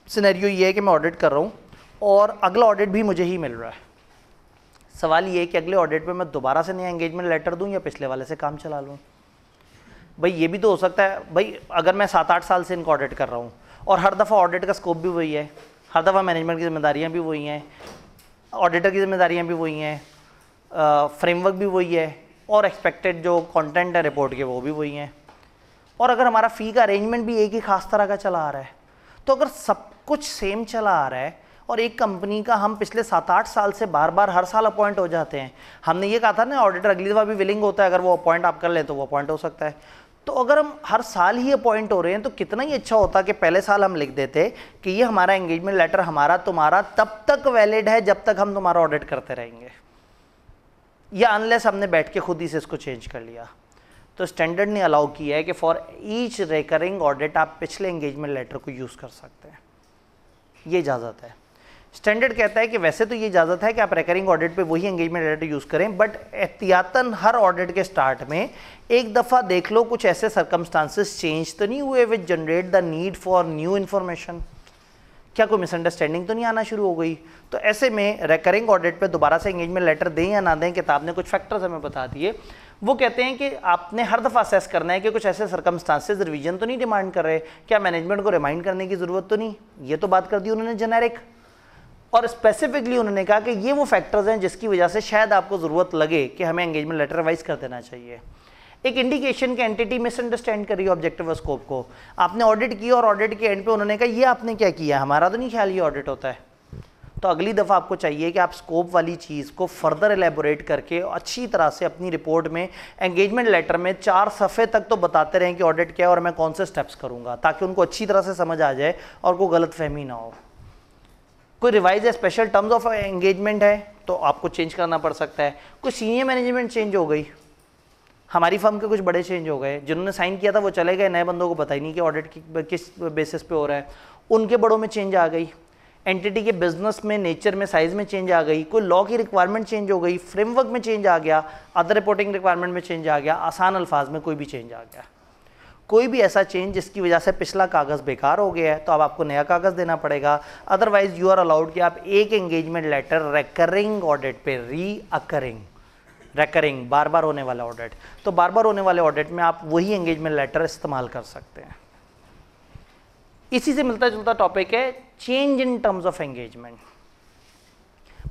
सिनेरियो ये है कि मैं ऑडिट कर रहा हूँ और अगला ऑडिट भी मुझे ही मिल रहा है। सवाल ये है कि अगले ऑडिट पे मैं दोबारा से नया एंगेजमेंट लेटर दूँ या पिछले वाले से काम चला लूँ। भाई ये भी तो हो सकता है, भाई अगर मैं 7-8 साल से इनको ऑडिट कर रहा हूँ और हर दफ़ा ऑडिट का स्कोप भी वही है, हर दफ़ा मैनेजमेंट की जिम्मेदारियाँ भी वही हैं, ऑडिटर की जिम्मेदारियाँ भी वही हैं, फ्रेमवर्क भी वही है और एक्सपेक्टेड जो कंटेंट है रिपोर्ट के वो भी वही हैं, और अगर हमारा फ़ी का अरेंजमेंट भी एक ही ख़ास तरह का चला आ रहा है, तो अगर सब कुछ सेम चला आ रहा है और एक कंपनी का हम पिछले 7-8 साल से बार बार हर साल अपॉइंट हो जाते हैं, हमने ये कहा था ना ऑडिटर अगली दफ़ा भी विलिंग होता है, अगर वो अपॉइंट आप कर लें तो वो अपॉइंट हो सकता है। तो अगर हम हर साल ही अपॉइंट हो रहे हैं तो कितना ही अच्छा होता कि पहले साल हम लिख देते कि ये हमारा एंगेजमेंट लेटर हमारा तुम्हारा तब तक वैलिड है जब तक हम तुम्हारा ऑडिट करते रहेंगे, या अनलेस हमने बैठ के खुद ही से इसको चेंज कर लिया। तो स्टैंडर्ड ने अलाउ किया है कि फॉर ईच रिकरिंग ऑडिट आप पिछले एंगेजमेंट लेटर को यूज़ कर सकते हैं, ये इजाज़त है। स्टैंडर्ड कहता है कि वैसे तो ये इजाज़त है कि आप रिकरिंग ऑडिट पे वही एंगेजमेंट लेटर यूज़ करें, बट एहतियातन हर ऑडिट के स्टार्ट में एक दफ़ा देख लो कुछ ऐसे सर्कमस्टांसेस चेंज तो नहीं हुए which generate the need for new information, क्या कोई मिसअंडरस्टैंडिंग तो नहीं आना शुरू हो गई। तो ऐसे में रिकरिंग ऑडिट पे दोबारा से एंगेजमेंट लेटर दें या ना दें, किताब ने कुछ फैक्टर्स हमें बता दिए। वो कहते हैं कि आपने हर दफ़ा असेस करना है कि कुछ ऐसे सर्कमस्टांसेस रिवीजन तो नहीं डिमांड कर रहे, क्या मैनेजमेंट को रिमाइंड करने की ज़रूरत तो नहीं। ये तो बात कर दी उन्होंने जेनेरिक, और स्पेसिफिकली उन्होंने कहा कि ये वो फैक्टर्स हैं जिसकी वजह से शायद आपको ज़रूरत लगे कि हमें एंगेजमेंट लेटर रिवाइज कर देना चाहिए। एक इंडिकेशन कि एंटिटी मिसअंडरस्टैंड कर रही है ऑब्जेक्टिव और स्कोप को, आपने ऑडिट किया और ऑडिट के एंड पे उन्होंने कहा ये आपने क्या किया, हमारा तो नहीं ख्याल ये ऑडिट होता है। तो अगली दफ़ा आपको चाहिए कि आप स्कोप वाली चीज़ को फर्दर एलेबोरेट करके अच्छी तरह से अपनी रिपोर्ट में एंगेजमेंट लेटर में 4 सफ़े तक तो बताते रहें कि ऑडिट क्या है और मैं कौन से स्टेप्स करूँगा, ताकि उनको अच्छी तरह से समझ आ जाए और कोई गलतफहमी ना हो। कोई रिवाइज है, स्पेशल टर्म्स ऑफ एंगेजमेंट है तो आपको चेंज करना पड़ सकता है। कोई सीनियर मैनेजमेंट चेंज हो गई, हमारी फर्म के कुछ बड़े चेंज हो गए, जिन्होंने साइन किया था वो चले गए, नए बंदों को पता ही नहीं कि ऑडिट किस बेसिस पे हो रहा है, उनके बड़ों में चेंज आ गई, एंटिटी के बिजनेस में, नेचर में, साइज़ में चेंज आ गई, कोई लॉ की रिक्वायरमेंट चेंज हो गई, फ्रेमवर्क में चेंज आ गया, अदर रिपोर्टिंग रिक्वायरमेंट में चेंज आ गया, आसान अल्फाज में कोई भी चेंज आ गया, कोई भी ऐसा चेंज जिसकी वजह से पिछला कागज़ बेकार हो गया है तो अब आपको नया कागज़ देना पड़ेगा। अदरवाइज यू आर अलाउड कि आप एक एंगेजमेंट लेटर रिकरिंग ऑडिट पे रिकरिंग बार बार होने वाला ऑडिट, तो बार बार होने वाले ऑडिट में आप वही एंगेजमेंट लेटर इस्तेमाल कर सकते हैं। इसी से मिलता जुलता टॉपिक है change in terms of engagement.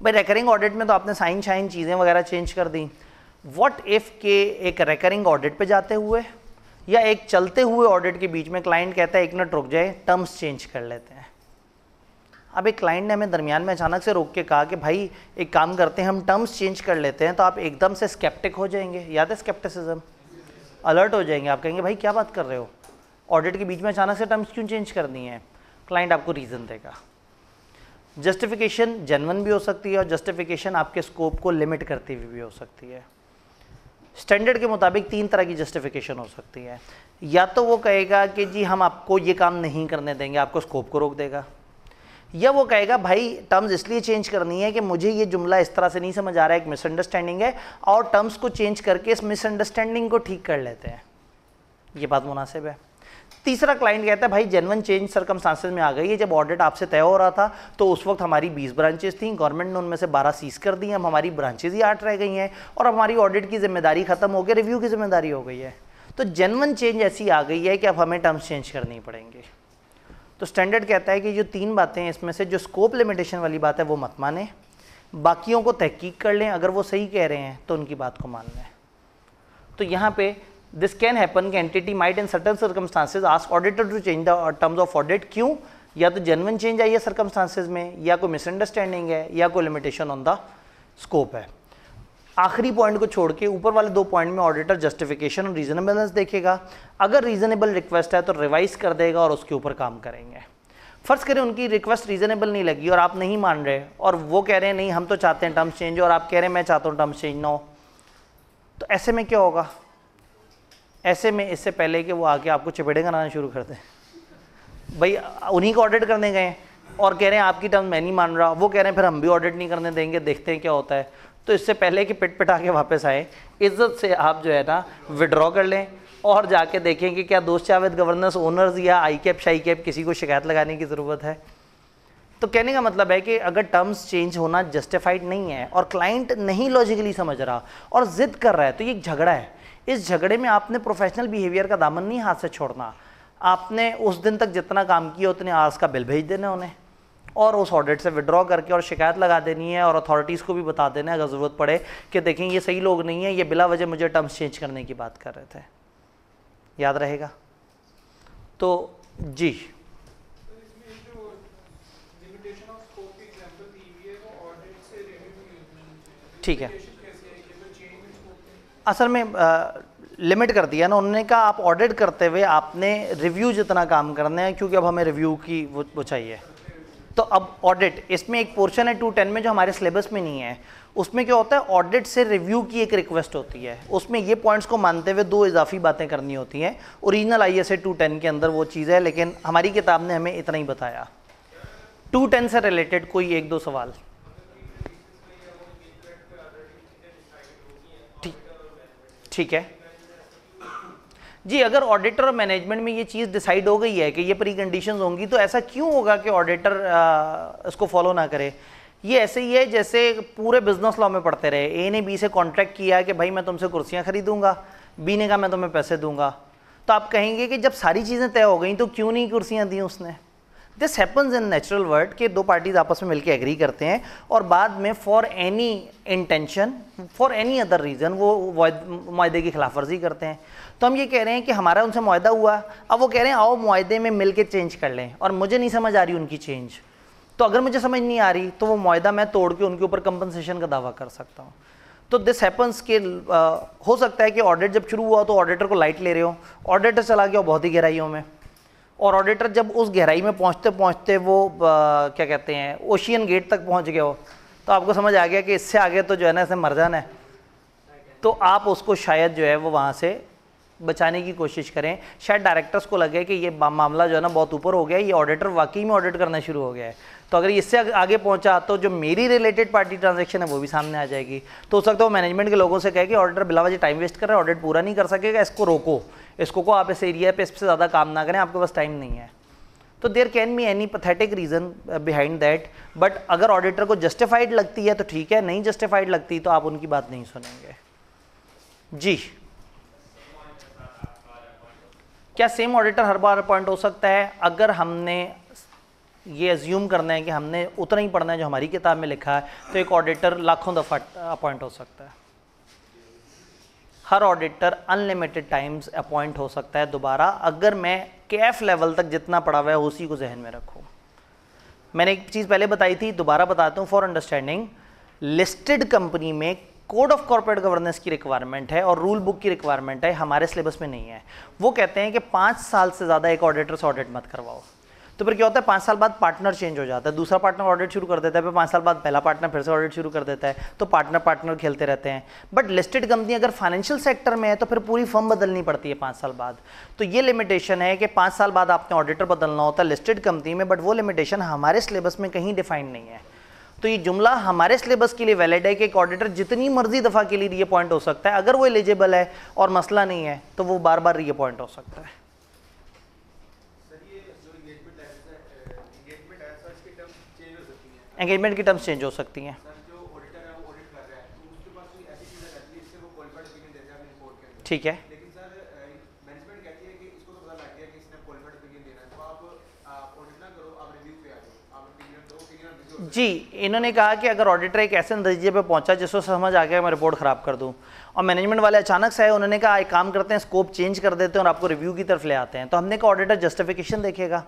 भाई रिकरिंग ऑडिट में तो आपने साइन शाइन चीज़ें वगैरह चेंज कर दी, व्हाट इफ़ के एक रिकरिंग ऑडिट पे जाते हुए या एक चलते हुए ऑडिट के बीच में क्लाइंट कहता है 1 मिनट रुक जाए, टर्म्स चेंज कर लेते हैं। अब एक क्लाइंट ने हमें दरमियान में अचानक से रोक के कहा कि भाई एक काम करते हैं, हम टर्म्स चेंज कर लेते हैं, तो आप एकदम से स्केप्टिक हो जाएंगे, याद है स्केप्टिसिज्म, अलर्ट हो जाएंगे, आप कहेंगे भाई क्या बात कर रहे हो, ऑडिट के बीच में अचानक से टर्म्स क्यों चेंज करनी है? क्लाइंट आपको रीज़न देगा। जस्टिफिकेशन जेन्युइन भी हो सकती है और जस्टिफिकेशन आपके स्कोप को लिमिट करती हुई भी हो सकती है। स्टैंडर्ड के मुताबिक 3 तरह की जस्टिफिकेशन हो सकती है। या तो वो कहेगा कि जी हम आपको ये काम नहीं करने देंगे, आपको स्कोप को रोक देगा, या वो कहेगा भाई टर्म्स इसलिए चेंज करनी है कि मुझे ये जुमला इस तरह से नहीं समझ आ रहा है, एक मिसअंडरस्टैंडिंग है, और टर्म्स को चेंज करके इस मिसअंडरस्टैंडिंग को ठीक कर लेते हैं। ये बात मुनासिब है। तीसरा क्लाइंट कहता है भाई जेन्युइन चेंज सर्कमस्टांसेस में आ गई है। जब ऑडिट आपसे तय हो रहा था तो उस वक्त हमारी 20 ब्रांचेस थी, गवर्नमेंट ने उनमें से 12 सीज कर दी हैं, अब हमारी ब्रांचेज ही 8 रह गई हैं और हमारी ऑडिट की जिम्मेदारी खत्म हो गई, रिव्यू की जिम्मेदारी हो गई है। तो जेन्युइन चेंज ऐसी आ गई है कि अब हमें टर्म्स चेंज करनी पड़ेंगे। तो स्टैंडर्ड कहता है कि जो 3 बातें हैं इसमें से जो स्कोप लिमिटेशन वाली बात है वो मत माने, बाकियों को तहकीक कर लें, अगर वो सही कह रहे हैं तो उनकी बात को मान लें। तो यहाँ पे दिस कैन हैपन कि entity might in certain circumstances ask auditor to change the terms of audit. क्यों? या तो जेन्युइन चेंज आई है सर्कमस्टांसेस में, या कोई मिसअंडरस्टैंडिंग है, या कोई लिमिटेशन ऑन द स्कोप है। आखिरी पॉइंट को छोड़ के ऊपर वाले 2 पॉइंट में ऑडिटर जस्टिफिकेशन और रीजनेबलनेस देखेगा। अगर रीजनेबल रिक्वेस्ट है तो रिवाइज कर देगा और उसके ऊपर काम करेंगे। फर्ज करें उनकी रिक्वेस्ट रीजनेबल नहीं लगी और आप नहीं मान रहे और वो कह रहे हैं नहीं हम तो चाहते हैं टर्म्स चेंज, और आप कह रहे हैं मैं चाहता हूँ टर्म्स चेंज ना हो, तो ऐसे में क्या होगा? ऐसे में इससे पहले कि वो आके आपको चपेड़े कराना शुरू कर दें, भाई उन्हीं को ऑडिट करने गए और कह रहे हैं आपकी टर्म मैं नहीं मान रहा, वो कह रहे हैं फिर हम भी ऑडिट नहीं करने देंगे, देखते हैं क्या होता है। तो इससे पहले कि पिट पिटा के वापस आए, इज्जत से आप जो है ना विड्रॉ कर लें और जाके देखें कि क्या दोस्त जावेद गवर्नेंस ओनर्स या आई कैप शाई कैप किसी को शिकायत लगाने की ज़रूरत है। तो कहने का मतलब है कि अगर टर्म्स चेंज होना जस्टिफाइड नहीं है और क्लाइंट नहीं लॉजिकली समझ रहा और ज़िद कर रहा है तो ये एक झगड़ा है। इस झगड़े में आपने प्रोफेशनल बिहेवियर का दामन नहीं हाथ से छोड़ना, आपने उस दिन तक जितना काम किया उतने आवर्स का बिल भेज देना उन्हें और उस ऑडिट से विड्रॉ करके और शिकायत लगा देनी है और अथॉरिटीज़ को भी बता देना है अगर ज़रूरत पड़े कि देखें ये सही लोग नहीं है, ये बिला वजह मुझे टर्म्स चेंज करने की बात कर रहे थे। याद रहेगा? तो जी ठीक है, असल में लिमिट कर दिया ना उन्होंने, कहा आप ऑडिट करते हुए आपने रिव्यू जितना काम करना है क्योंकि अब हमें रिव्यू की वो चाहिए। तो अब ऑडिट इसमें एक पोर्शन है 210 में जो हमारे सिलेबस में नहीं है, उसमें क्या होता है ऑडिट से रिव्यू की एक रिक्वेस्ट होती है, उसमें ये पॉइंट्स को मानते हुए 2 इजाफी बातें करनी होती हैं। ओरिजिनल ISA 210 के अंदर वो चीज़ है लेकिन हमारी किताब ने हमें इतना ही बताया। 210 से रिलेटेड कोई 1-2 सवाल? ठीक है जी, अगर ऑडिटर और मैनेजमेंट में ये चीज़ डिसाइड हो गई है कि ये प्री कंडीशंस होंगी तो ऐसा क्यों होगा कि ऑडिटर इसको फॉलो ना करे? ये ऐसे ही है जैसे पूरे बिजनेस लॉ में पढ़ते रहे, ए ने बी से कॉन्ट्रैक्ट किया कि भाई मैं तुमसे कुर्सियाँ खरीदूंगा, बी ने कहा मैं तुम्हें पैसे दूंगा, तो आप कहेंगे कि जब सारी चीज़ें तय हो गई तो क्यों नहीं कुर्सियाँ दी उसने? This happens in natural world कि 2 पार्टीज आपस में मिलकर एग्री करते हैं और बाद में for any intention for any other reason वो मुआहदे की खिलाफवर्जी करते हैं। तो हम ये कह रहे हैं कि हमारा उनसे मुआहदा हुआ, अब वो कह रहे हैं आओ मुआहदे में मिल के चेंज कर लें और मुझे नहीं समझ आ रही उनकी चेंज, तो अगर मुझे समझ नहीं आ रही तो वो मुआहदा मैं तोड़ के उनके ऊपर कंपनसेशन का दावा कर सकता हूँ। तो दिस हैपन्स के हो सकता है कि ऑडिट जब शुरू हुआ तो ऑडिटर को लाइट ले रहे हो, ऑडिटर चला गया बहुत ही गहराइयों में, और ऑडिटर जब उस गहराई में पहुंचते पहुंचते वो क्या कहते हैं ओशियन गेट तक पहुंच गए हो, तो आपको समझ आ गया कि इससे आगे तो जो है ना इसे मर जाना है, तो आप उसको शायद जो है वो वहाँ से बचाने की कोशिश करें। शायद डायरेक्टर्स को लगे कि ये मामला जो है ना बहुत ऊपर हो गया है, ये ऑडिटर वाकई में ऑडिट करना शुरू हो गया है, तो अगर इससे आगे पहुंचा तो जो मेरी रिलेटेड पार्टी ट्रांजैक्शन है वो भी सामने आ जाएगी। तो हो सकता है वो मैनेजमेंट के लोगों से कहे कि ऑडिटर बिला वजह टाइम वेस्ट कर रहा है, ऑडिट पूरा नहीं कर सकेगा, इसको रोको, इसको को आप इस एरिया पे इससे ज़्यादा काम ना करें, आपके पास टाइम नहीं है। तो there can be any pathetic reason behind that, but अगर ऑडिटर को जस्टिफाइड लगती है तो ठीक है, नहीं जस्टिफाइड लगती तो आप उनकी बात नहीं सुनेंगे। जी क्या सेम ऑडिटर हर बार अपॉइंट हो सकता है? अगर हमने ये एज्यूम करना है कि हमने उतना ही पढ़ना है जो हमारी किताब में लिखा है तो एक ऑडिटर लाखों दफ़ा अपॉइंट हो सकता है। हर ऑडिटर अनलिमिटेड टाइम्स अपॉइंट हो सकता है दोबारा, अगर मैं कैफ लेवल तक जितना पढ़ा हुआ है उसी को जहन में रखूँ। मैंने एक चीज़ पहले बताई थी, दोबारा बताता हूँ फॉर अंडरस्टैंडिंग। लिस्टेड कंपनी में कोड ऑफ कॉर्पोरेट गवर्नेंस की रिक्वायरमेंट है और रूल बुक की रिक्वायरमेंट है, हमारे सिलेबस में नहीं है। वो कहते हैं कि 5 साल से ज़्यादा एक ऑडिटर से ऑडिट मत करवाओ। तो फिर क्या होता है, 5 साल बाद पार्टनर चेंज हो जाता है, दूसरा पार्टनर ऑडिट शुरू कर देता है, फिर 5 साल बाद पहला पार्टनर फिर से ऑडिट शुरू कर देता है, तो पार्टनर खेलते रहते हैं। बट लिस्टेड कंपनी अगर फाइनेंशियल सेक्टर में है तो फिर पूरी फर्म बदलनी पड़ती है 5 साल बाद। तो ये लिमिटेशन है कि 5 साल बाद आपने ऑडिटर बदलना होता है लिस्टेड कंपनी में, बट वो लिमिटेशन हमारे सिलेबस में कहीं डिफाइंड नहीं है। तो ये जुमला हमारे सिलेबस के लिए वैलिड है कि एक ऑडिटर जितनी मर्जी दफ़ा के लिए रीअपॉइंट हो सकता है, अगर वो एलिजिबल है और मसला नहीं है तो वो बार बार रीअपॉइंट हो सकता है। एंगेजमेंट की टर्म्स चेंज हो सकती हैं। ठीक है, जी इन्होंने कहा कि अगर ऑडिटर एक ऐसे नतीजे पे पहुंचा जिसको समझ आ गया मैं रिपोर्ट ख़राब कर दूं, और मैनेजमेंट वाले अचानक से आए, उन्होंने कहा एक काम करते हैं स्कोप चेंज कर देते हैं और आपको रिव्यू की तरफ ले आते हैं, तो हमने कहा ऑडिटर जस्टिफिकेशन देखेगा।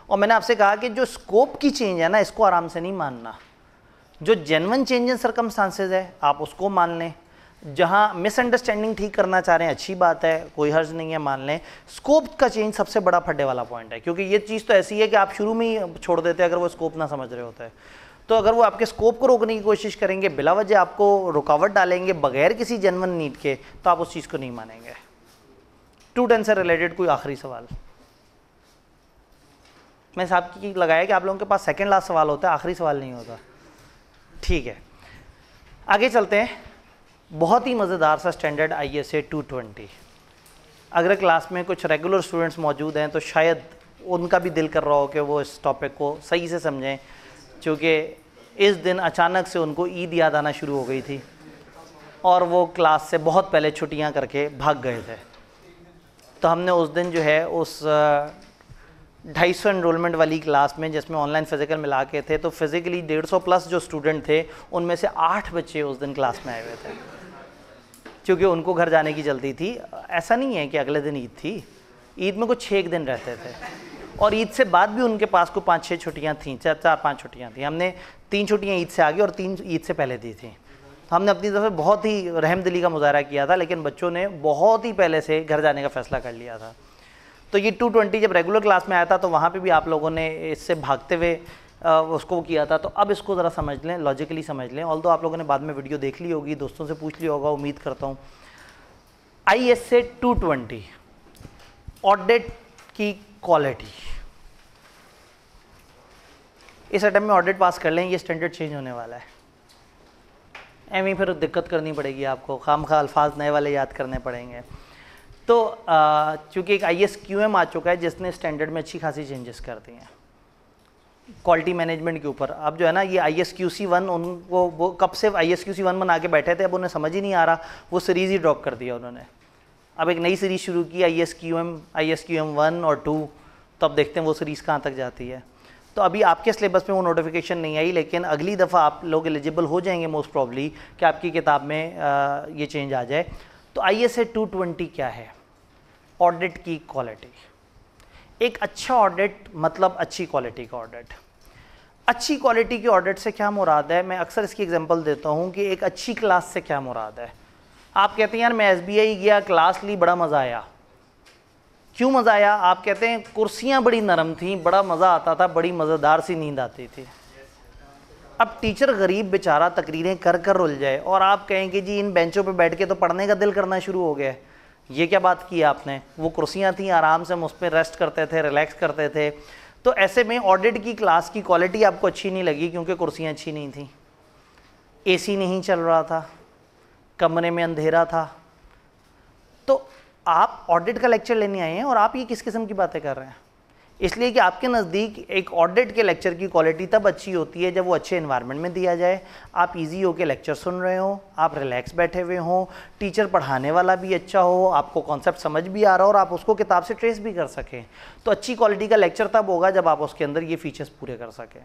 और मैंने आपसे कहा कि जो स्कोप की चेंज है ना, इसको आराम से नहीं मानना। जो जेन्युइन चेंज इन सर्कमस्टांसेस है आप उसको मान लें, जहाँ मिसअंडरस्टैंडिंग ठीक करना चाह रहे हैं अच्छी बात है, कोई हर्ज नहीं है, मान लें। स्कोप का चेंज सबसे बड़ा फड्डे वाला पॉइंट है, क्योंकि ये चीज़ तो ऐसी है कि आप शुरू में ही छोड़ देते हैं अगर वो स्कोप ना समझ रहे होते हैं। तो अगर वो आपके स्कोप को रोकने की कोशिश करेंगे, बिला वजह आपको रुकावट डालेंगे बगैर किसी जेन्युइन नीड के, तो आप उस चीज़ को नहीं मानेंगे। 210 से रिलेटेड कोई आखिरी सवाल? मैं साहब की लगाया कि आप लोगों के पास सेकंड लास्ट सवाल होता है, आखिरी सवाल नहीं होता। ठीक है, आगे चलते हैं। बहुत ही मज़ेदार सा स्टैंडर्ड ISA 220। अगर क्लास में कुछ रेगुलर स्टूडेंट्स मौजूद हैं तो शायद उनका भी दिल कर रहा हो कि वो इस टॉपिक को सही से समझें, क्योंकि इस दिन अचानक से उनको ईद याद आना शुरू हो गई थी और वो क्लास से बहुत पहले छुट्टियां करके भाग गए थे। तो हमने उस दिन जो है उस 250 एनरोलमेंट वाली क्लास में, जिसमें ऑनलाइन फिजिकल मिला के थे, तो फिजिकली 150 प्लस जो स्टूडेंट थे उनमें से 8 बच्चे उस दिन क्लास में आए हुए थे, क्योंकि उनको घर जाने की जल्दी थी। ऐसा नहीं है कि अगले दिन ईद थी, ईद में कुछ 6 दिन रहते थे, और ईद से बाद भी उनके पास को 5-6 छुट्टियाँ थीं, 4-5 छुट्टियाँ थी। हमने 3 छुट्टियाँ ईद से आगे और 3 ईद से पहले दी थी। हमने अपनी तरफ से बहुत ही रहमदिली का मुजाहरा किया था, लेकिन बच्चों ने बहुत ही पहले से घर जाने का फ़ैसला कर लिया था। तो ये 220 जब रेगुलर क्लास में आया था तो वहाँ पे भी आप लोगों ने इससे भागते हुए उसको किया था। तो अब इसको ज़रा समझ लें, लॉजिकली समझ लें। ऑल्दो आप लोगों ने बाद में वीडियो देख ली होगी, दोस्तों से पूछ लिया होगा, उम्मीद करता हूँ। ISA 220 ऑडिट की क्वालिटी। इस अटेम्प्ट में ऑडिट पास कर लें, ये स्टैंडर्ड चेंज होने वाला है। एम फिर दिक्कत करनी पड़ेगी आपको, खामखा अल्फाज नए वाले याद करने पड़ेंगे। तो चूँकि एक ISQM आ चुका है जिसने स्टैंडर्ड में अच्छी खासी चेंजेस कर दी हैं क्वालिटी मैनेजमेंट के ऊपर। अब जो है ना ये ISQC1, उनको वो कब से ISQC1 बना के बैठे थे, अब उन्हें समझ ही नहीं आ रहा, वो सीरीज़ ही ड्रॉप कर दिया उन्होंने। अब एक नई सीरीज़ शुरू की ISQM1 और 2, तो अब देखते हैं वो सीरीज़ कहाँ तक जाती है। तो अभी आपके सिलेबस में वो नोटिफिकेशन नहीं आई, लेकिन अगली दफ़ा आप लोग एलिजिबल हो जाएंगे मोस्ट प्रॉब्ली कि आपकी किताब में ये चेंज आ जाए। तो ISA 220 क्या है? ऑडिट की क्वालिटी। एक अच्छा ऑडिट मतलब अच्छी क्वालिटी का ऑडिट। अच्छी क्वालिटी की ऑडिट से क्या मुराद है? मैं अक्सर इसकी एग्जांपल देता हूँ कि एक अच्छी क्लास से क्या मुराद है। आप कहते हैं यार मैं SBI गया, क्लास ली, बड़ा मज़ा आया। क्यों मज़ा आया? आप कहते हैं कुर्सियाँ बड़ी नरम थीं, बड़ा मज़ा आता था, बड़ी मज़ेदार सी नींद आती थी। अब टीचर गरीब बेचारा तकरीरें कर कर रुल जाए और आप कहेंगे जी इन बेंचों पे बैठ के तो पढ़ने का दिल करना शुरू हो गया है। ये क्या बात की आपने? वो कुर्सियाँ थीं, आराम से हम उस पर रेस्ट करते थे, रिलैक्स करते थे। तो ऐसे में ऑडिट की क्लास की क्वालिटी आपको अच्छी नहीं लगी क्योंकि कुर्सियाँ अच्छी नहीं थी, AC नहीं चल रहा था, कमरे में अंधेरा था। तो आप ऑडिट का लेक्चर लेने आए हैं और आप ये किस किस्म की बातें कर रहे हैं? इसलिए कि आपके नज़दीक एक ऑडिट के लेक्चर की क्वालिटी तब अच्छी होती है जब वो अच्छे एनवायरनमेंट में दिया जाए, आप इजी होकर लेक्चर सुन रहे हो, आप रिलैक्स बैठे हुए हो, टीचर पढ़ाने वाला भी अच्छा हो, आपको कॉन्सेप्ट समझ भी आ रहा हो और आप उसको किताब से ट्रेस भी कर सकें। तो अच्छी क्वालिटी का लेक्चर तब होगा जब आप उसके अंदर ये फीचर्स पूरे कर सकें।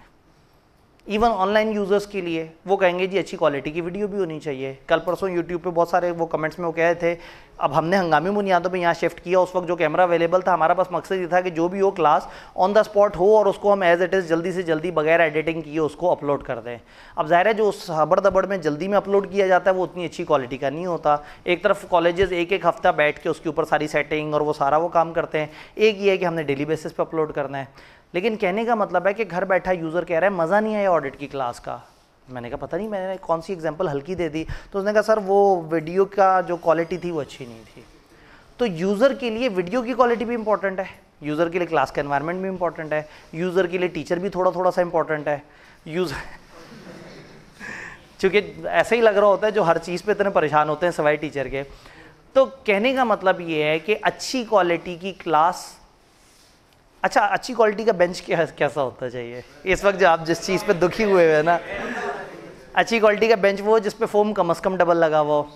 इवन ऑनलाइन यूज़र्स के लिए वो कहेंगे जी अच्छी क्वालिटी की वीडियो भी होनी चाहिए। कल परसों यूट्यूब पे बहुत सारे वो कमेंट्स में वो कह रहे थे, अब हमने हंगामी बुनियादों पे यहाँ शिफ्ट किया, उस वक्त जो कैमरा अवेलेबल था हमारा बस मकसद ये था कि जो भी हो क्लास ऑन द स्पॉट हो और उसको हम एज इट इज़ जल्दी से जल्दी बगैर एडिटिंग किए उसको अपलोड कर दें। अब ज़ाहिर है जो उस हबड़ दबड़ में जल्दी में अपलोड किया जाता है वो उतनी अच्छी क्वालिटी का नहीं होता। एक तरफ कॉलेजेस एक एक हफ्ता बैठ के उसके ऊपर सारी सेटिंग और वो सारा वो काम करते हैं, एक ये है कि हमने डेली बेसिस पे अपलोड करना है। लेकिन कहने का मतलब है कि घर बैठा यूज़र कह रहा है मज़ा नहीं आया ऑडिट की क्लास का। मैंने कहा पता नहीं, मैंने कौन सी एग्जांपल हल्की दे दी, तो उसने कहा सर वो वीडियो का जो क्वालिटी थी वो अच्छी नहीं थी। तो यूज़र के लिए वीडियो की क्वालिटी भी इंपॉर्टेंट है, यूज़र के लिए क्लास का एनवायरनमेंट भी इंपॉर्टेंट है, यूज़र के लिए टीचर भी थोड़ा थोड़ा सा इंपॉर्टेंट है। यूज़र चूँकि ऐसा ही लग रहा होता है जो हर चीज़ पे इतने परेशान होते हैं सवाई टीचर के। तो कहने का मतलब ये है कि अच्छी क्वालिटी की क्लास, अच्छा अच्छी क्वालिटी का बेंच कैसा होता चाहिए इस वक्त जो आप जिस चीज़ पे दुखी हुए हैं ना, अच्छी क्वालिटी का बेंच वो जिस पे फोम कम से कम डबल लगा हुआ हो,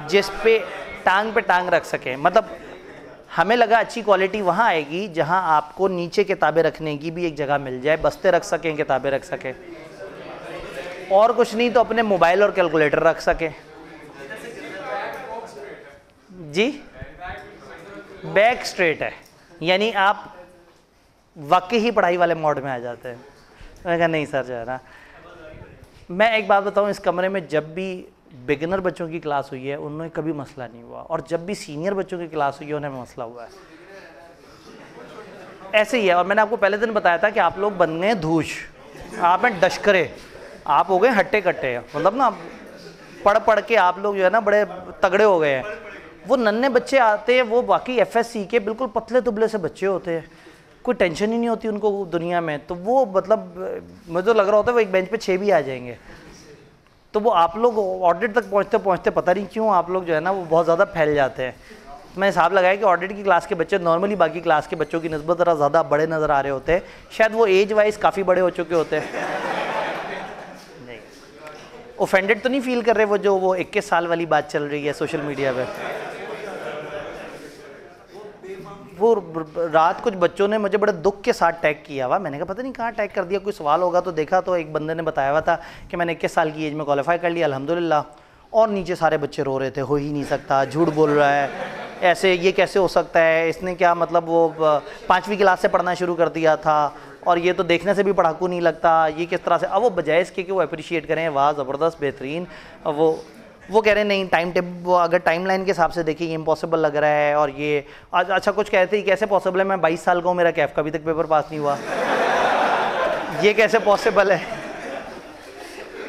जिस पे टांग रख सके। मतलब हमें लगा अच्छी क्वालिटी वहाँ आएगी जहाँ आपको नीचे किताबें रखने की भी एक जगह मिल जाए, बस्ते रख सकें, किताबें रख सकें, और कुछ नहीं तो अपने मोबाइल और कैलकुलेटर रख सकें। जी बैक स्ट्रेट है, यानी आप वाकई ही पढ़ाई वाले मोड में आ जाते हैं। मैंने कहा नहीं सर जो है ना, मैं एक बात बताऊं, इस कमरे में जब भी बिगिनर बच्चों की क्लास हुई है उनमें कभी मसला नहीं हुआ, और जब भी सीनियर बच्चों की क्लास हुई है उन्हें मसला हुआ है। ऐसे ही है। और मैंने आपको पहले दिन बताया था कि आप लोग बन गए धूष, आप में डशकरे, आप हो गए हट्टे कट्टे, मतलब ना पढ़ के आप लोग जो है ना बड़े तगड़े हो गए हैं। वो नन्हे बच्चे आते हैं, वो बाकी FSC के बिल्कुल पतले दुबले से बच्चे होते हैं, कोई टेंशन ही नहीं होती उनको दुनिया में। तो वो मतलब मुझे तो लग रहा होता है वो एक बेंच पे 6 भी आ जाएंगे। तो वो आप लोग ऑडिट तक पहुँचते पहुँचते पता नहीं क्यों आप लोग जो है ना वो बहुत ज़्यादा फैल जाते हैं। मैं हिसाब लगाया कि ऑडिट की क्लास के बच्चे नॉर्मली बाकी क्लास के बच्चों की निस्बत ज़रा ज़्यादा बड़े नज़र आ रहे होते हैं, शायद वो एज वाइज काफ़ी बड़े हो चुके होते हैं। नहीं ओफेंडेड तो नहीं फील कर रहे वो जो वो 21 साल वाली बात चल रही है सोशल मीडिया पर। वो रात कुछ बच्चों ने मुझे बड़े दुख के साथ टैग किया हुआ, मैंने कहा पता नहीं कहाँ टैग कर दिया, कोई सवाल होगा तो देखा तो एक बंदे ने बताया हुआ था कि मैंने 21 साल की एज में क्वालिफाई कर लिया अल्हम्दुलिल्लाह, और नीचे सारे बच्चे रो रहे थे, हो ही नहीं सकता, झूठ बोल रहा है, ऐसे ये कैसे हो सकता है, इसने क्या मतलब वो 5वीं क्लास से पढ़ना शुरू कर दिया था और ये तो देखने से भी पढ़ाकू नहीं लगता, ये किस तरह से। अब वो बजाय इसके कि वो अप्रिशिएट करें वाह ज़बरदस्त बेहतरीन, वो कह रहे हैं नहीं टाइम टेबल, वो अगर टाइम लाइन के हिसाब से देखिए ये इम्पॉसिबल लग रहा है, और ये अच्छा कुछ कहते हैं कैसे पॉसिबल है, मैं 22 साल का हूँ, मेरा कैफ का अभी तक पेपर पास नहीं हुआ, ये कैसे पॉसिबल है।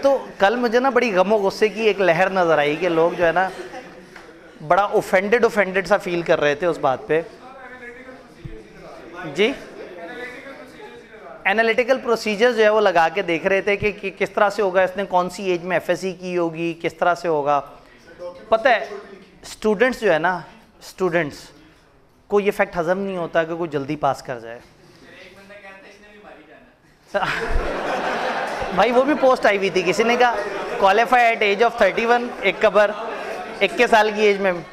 तो कल मुझे ना बड़ी गमो गुस्से की एक लहर नज़र आई कि लोग जो है ना बड़ा ओफेंडेड सा फील कर रहे थे उस बात पे। जी एनालिटिकल प्रोसीजर जो है वो लगा के देख रहे थे कि किस तरह से होगा, इसने कौन सी एज में FSC की होगी, किस तरह से होगा। पता है स्टूडेंट्स जो है ना, स्टूडेंट्स को ये फैक्ट हजम नहीं होता कि कोई जल्दी पास कर जाए। भाई वो भी पोस्ट आई हुई थी, किसी ने कहा क्वालिफाई एट एज ऑफ 31, एक खबर 21 साल की एज में।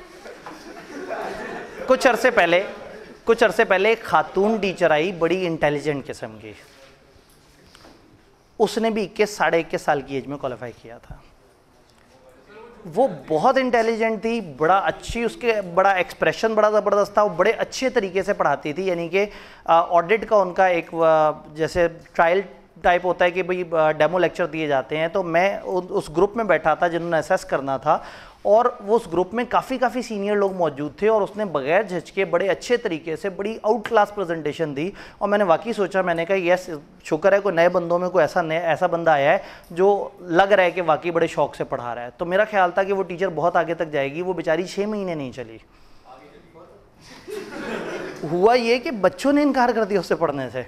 कुछ अरसे पहले एक खातून टीचर आई बड़ी इंटेलिजेंट किस्म की, उसने भी 21-21.5 साल की एज में क्वालिफाई किया था। वो बहुत इंटेलिजेंट थी, बड़ा अच्छी, उसके बड़ा एक्सप्रेशन बड़ा ज़बरदस्त था, वो बड़े अच्छे तरीके से पढ़ाती थी। यानी कि ऑडिट का उनका एक जैसे ट्रायल टाइप होता है कि भाई डेमो लेक्चर दिए जाते हैं, तो मैं उस ग्रुप में बैठा था जिन्होंने असेस करना था, और वो उस ग्रुप में काफ़ी सीनियर लोग मौजूद थे, और उसने बगैर झिझके बड़े अच्छे तरीके से बड़ी आउट क्लास प्रेजेंटेशन दी। और मैंने वाकई सोचा, मैंने कहा यस शुक्र है कोई नए बंदों में कोई ऐसा बंदा आया है जो लग रहा है कि वाकई बड़े शौक से पढ़ा रहा है। तो मेरा ख्याल था कि वो टीचर बहुत आगे तक जाएगी, वो बेचारी 6 महीने नहीं चली। हुआ ये कि बच्चों ने इनकार कर दिया उससे पढ़ने से,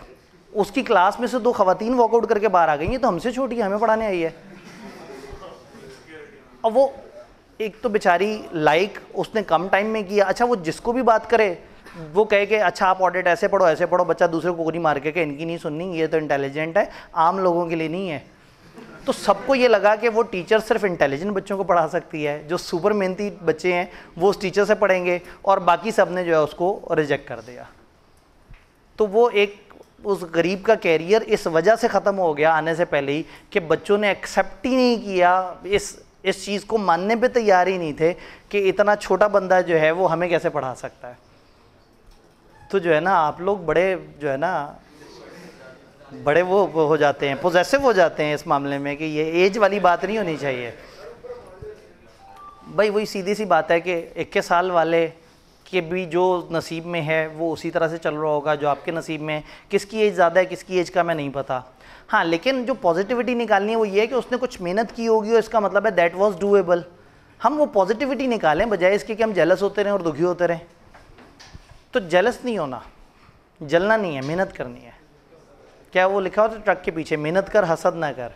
उसकी क्लास में से 2 खवातीन वॉकआउट करके बाहर आ गई, ये तो हमसे छोटी है, हमें पढ़ाने आई है। अब वो एक तो बेचारी उसने कम टाइम में किया। अच्छा वो जिसको भी बात करे वो कहे कि अच्छा आप ऑडिट ऐसे पढ़ो, बच्चा दूसरे को नहीं मार के इनकी नहीं सुननी, ये तो इंटेलिजेंट है, आम लोगों के लिए नहीं है। तो सबको ये लगा कि वो टीचर सिर्फ इंटेलिजेंट बच्चों को पढ़ा सकती है, जो सुपर मेहनती बच्चे हैं वो उस टीचर से पढ़ेंगे, और बाकी सब ने जो है उसको रिजेक्ट कर दिया। तो वो एक उस गरीब का कैरियर इस वजह से ख़त्म हो गया आने से पहले ही कि बच्चों ने एक्सेप्ट ही नहीं किया, इस चीज़ को मानने पे तैयार ही नहीं थे कि इतना छोटा बंदा जो है वो हमें कैसे पढ़ा सकता है। तो जो है ना आप लोग बड़े जो है ना बड़े वो हो जाते हैं, पोजेसिव हो जाते हैं इस मामले में कि ये एज वाली बात नहीं होनी चाहिए भाई। वही सीधी सी बात है कि 21 साल वाले के भी जो नसीब में है वो उसी तरह से चल रहा होगा जो आपके नसीब में। किसकी एज ज़्यादा है किसकी एज का मैं नहीं पता। हाँ, लेकिन जो पॉजिटिविटी निकालनी है वो ये है कि उसने कुछ मेहनत की होगी और इसका मतलब है दैट वाज डूएबल। हम वो पॉजिटिविटी निकालें बजाय इसके कि हम जेलस होते रहें और दुखी होते रहें। तो जेलस नहीं होना, जलना नहीं है, मेहनत करनी है। क्या वो लिखा होता है ट्रक के पीछे, मेहनत कर हसद ना कर,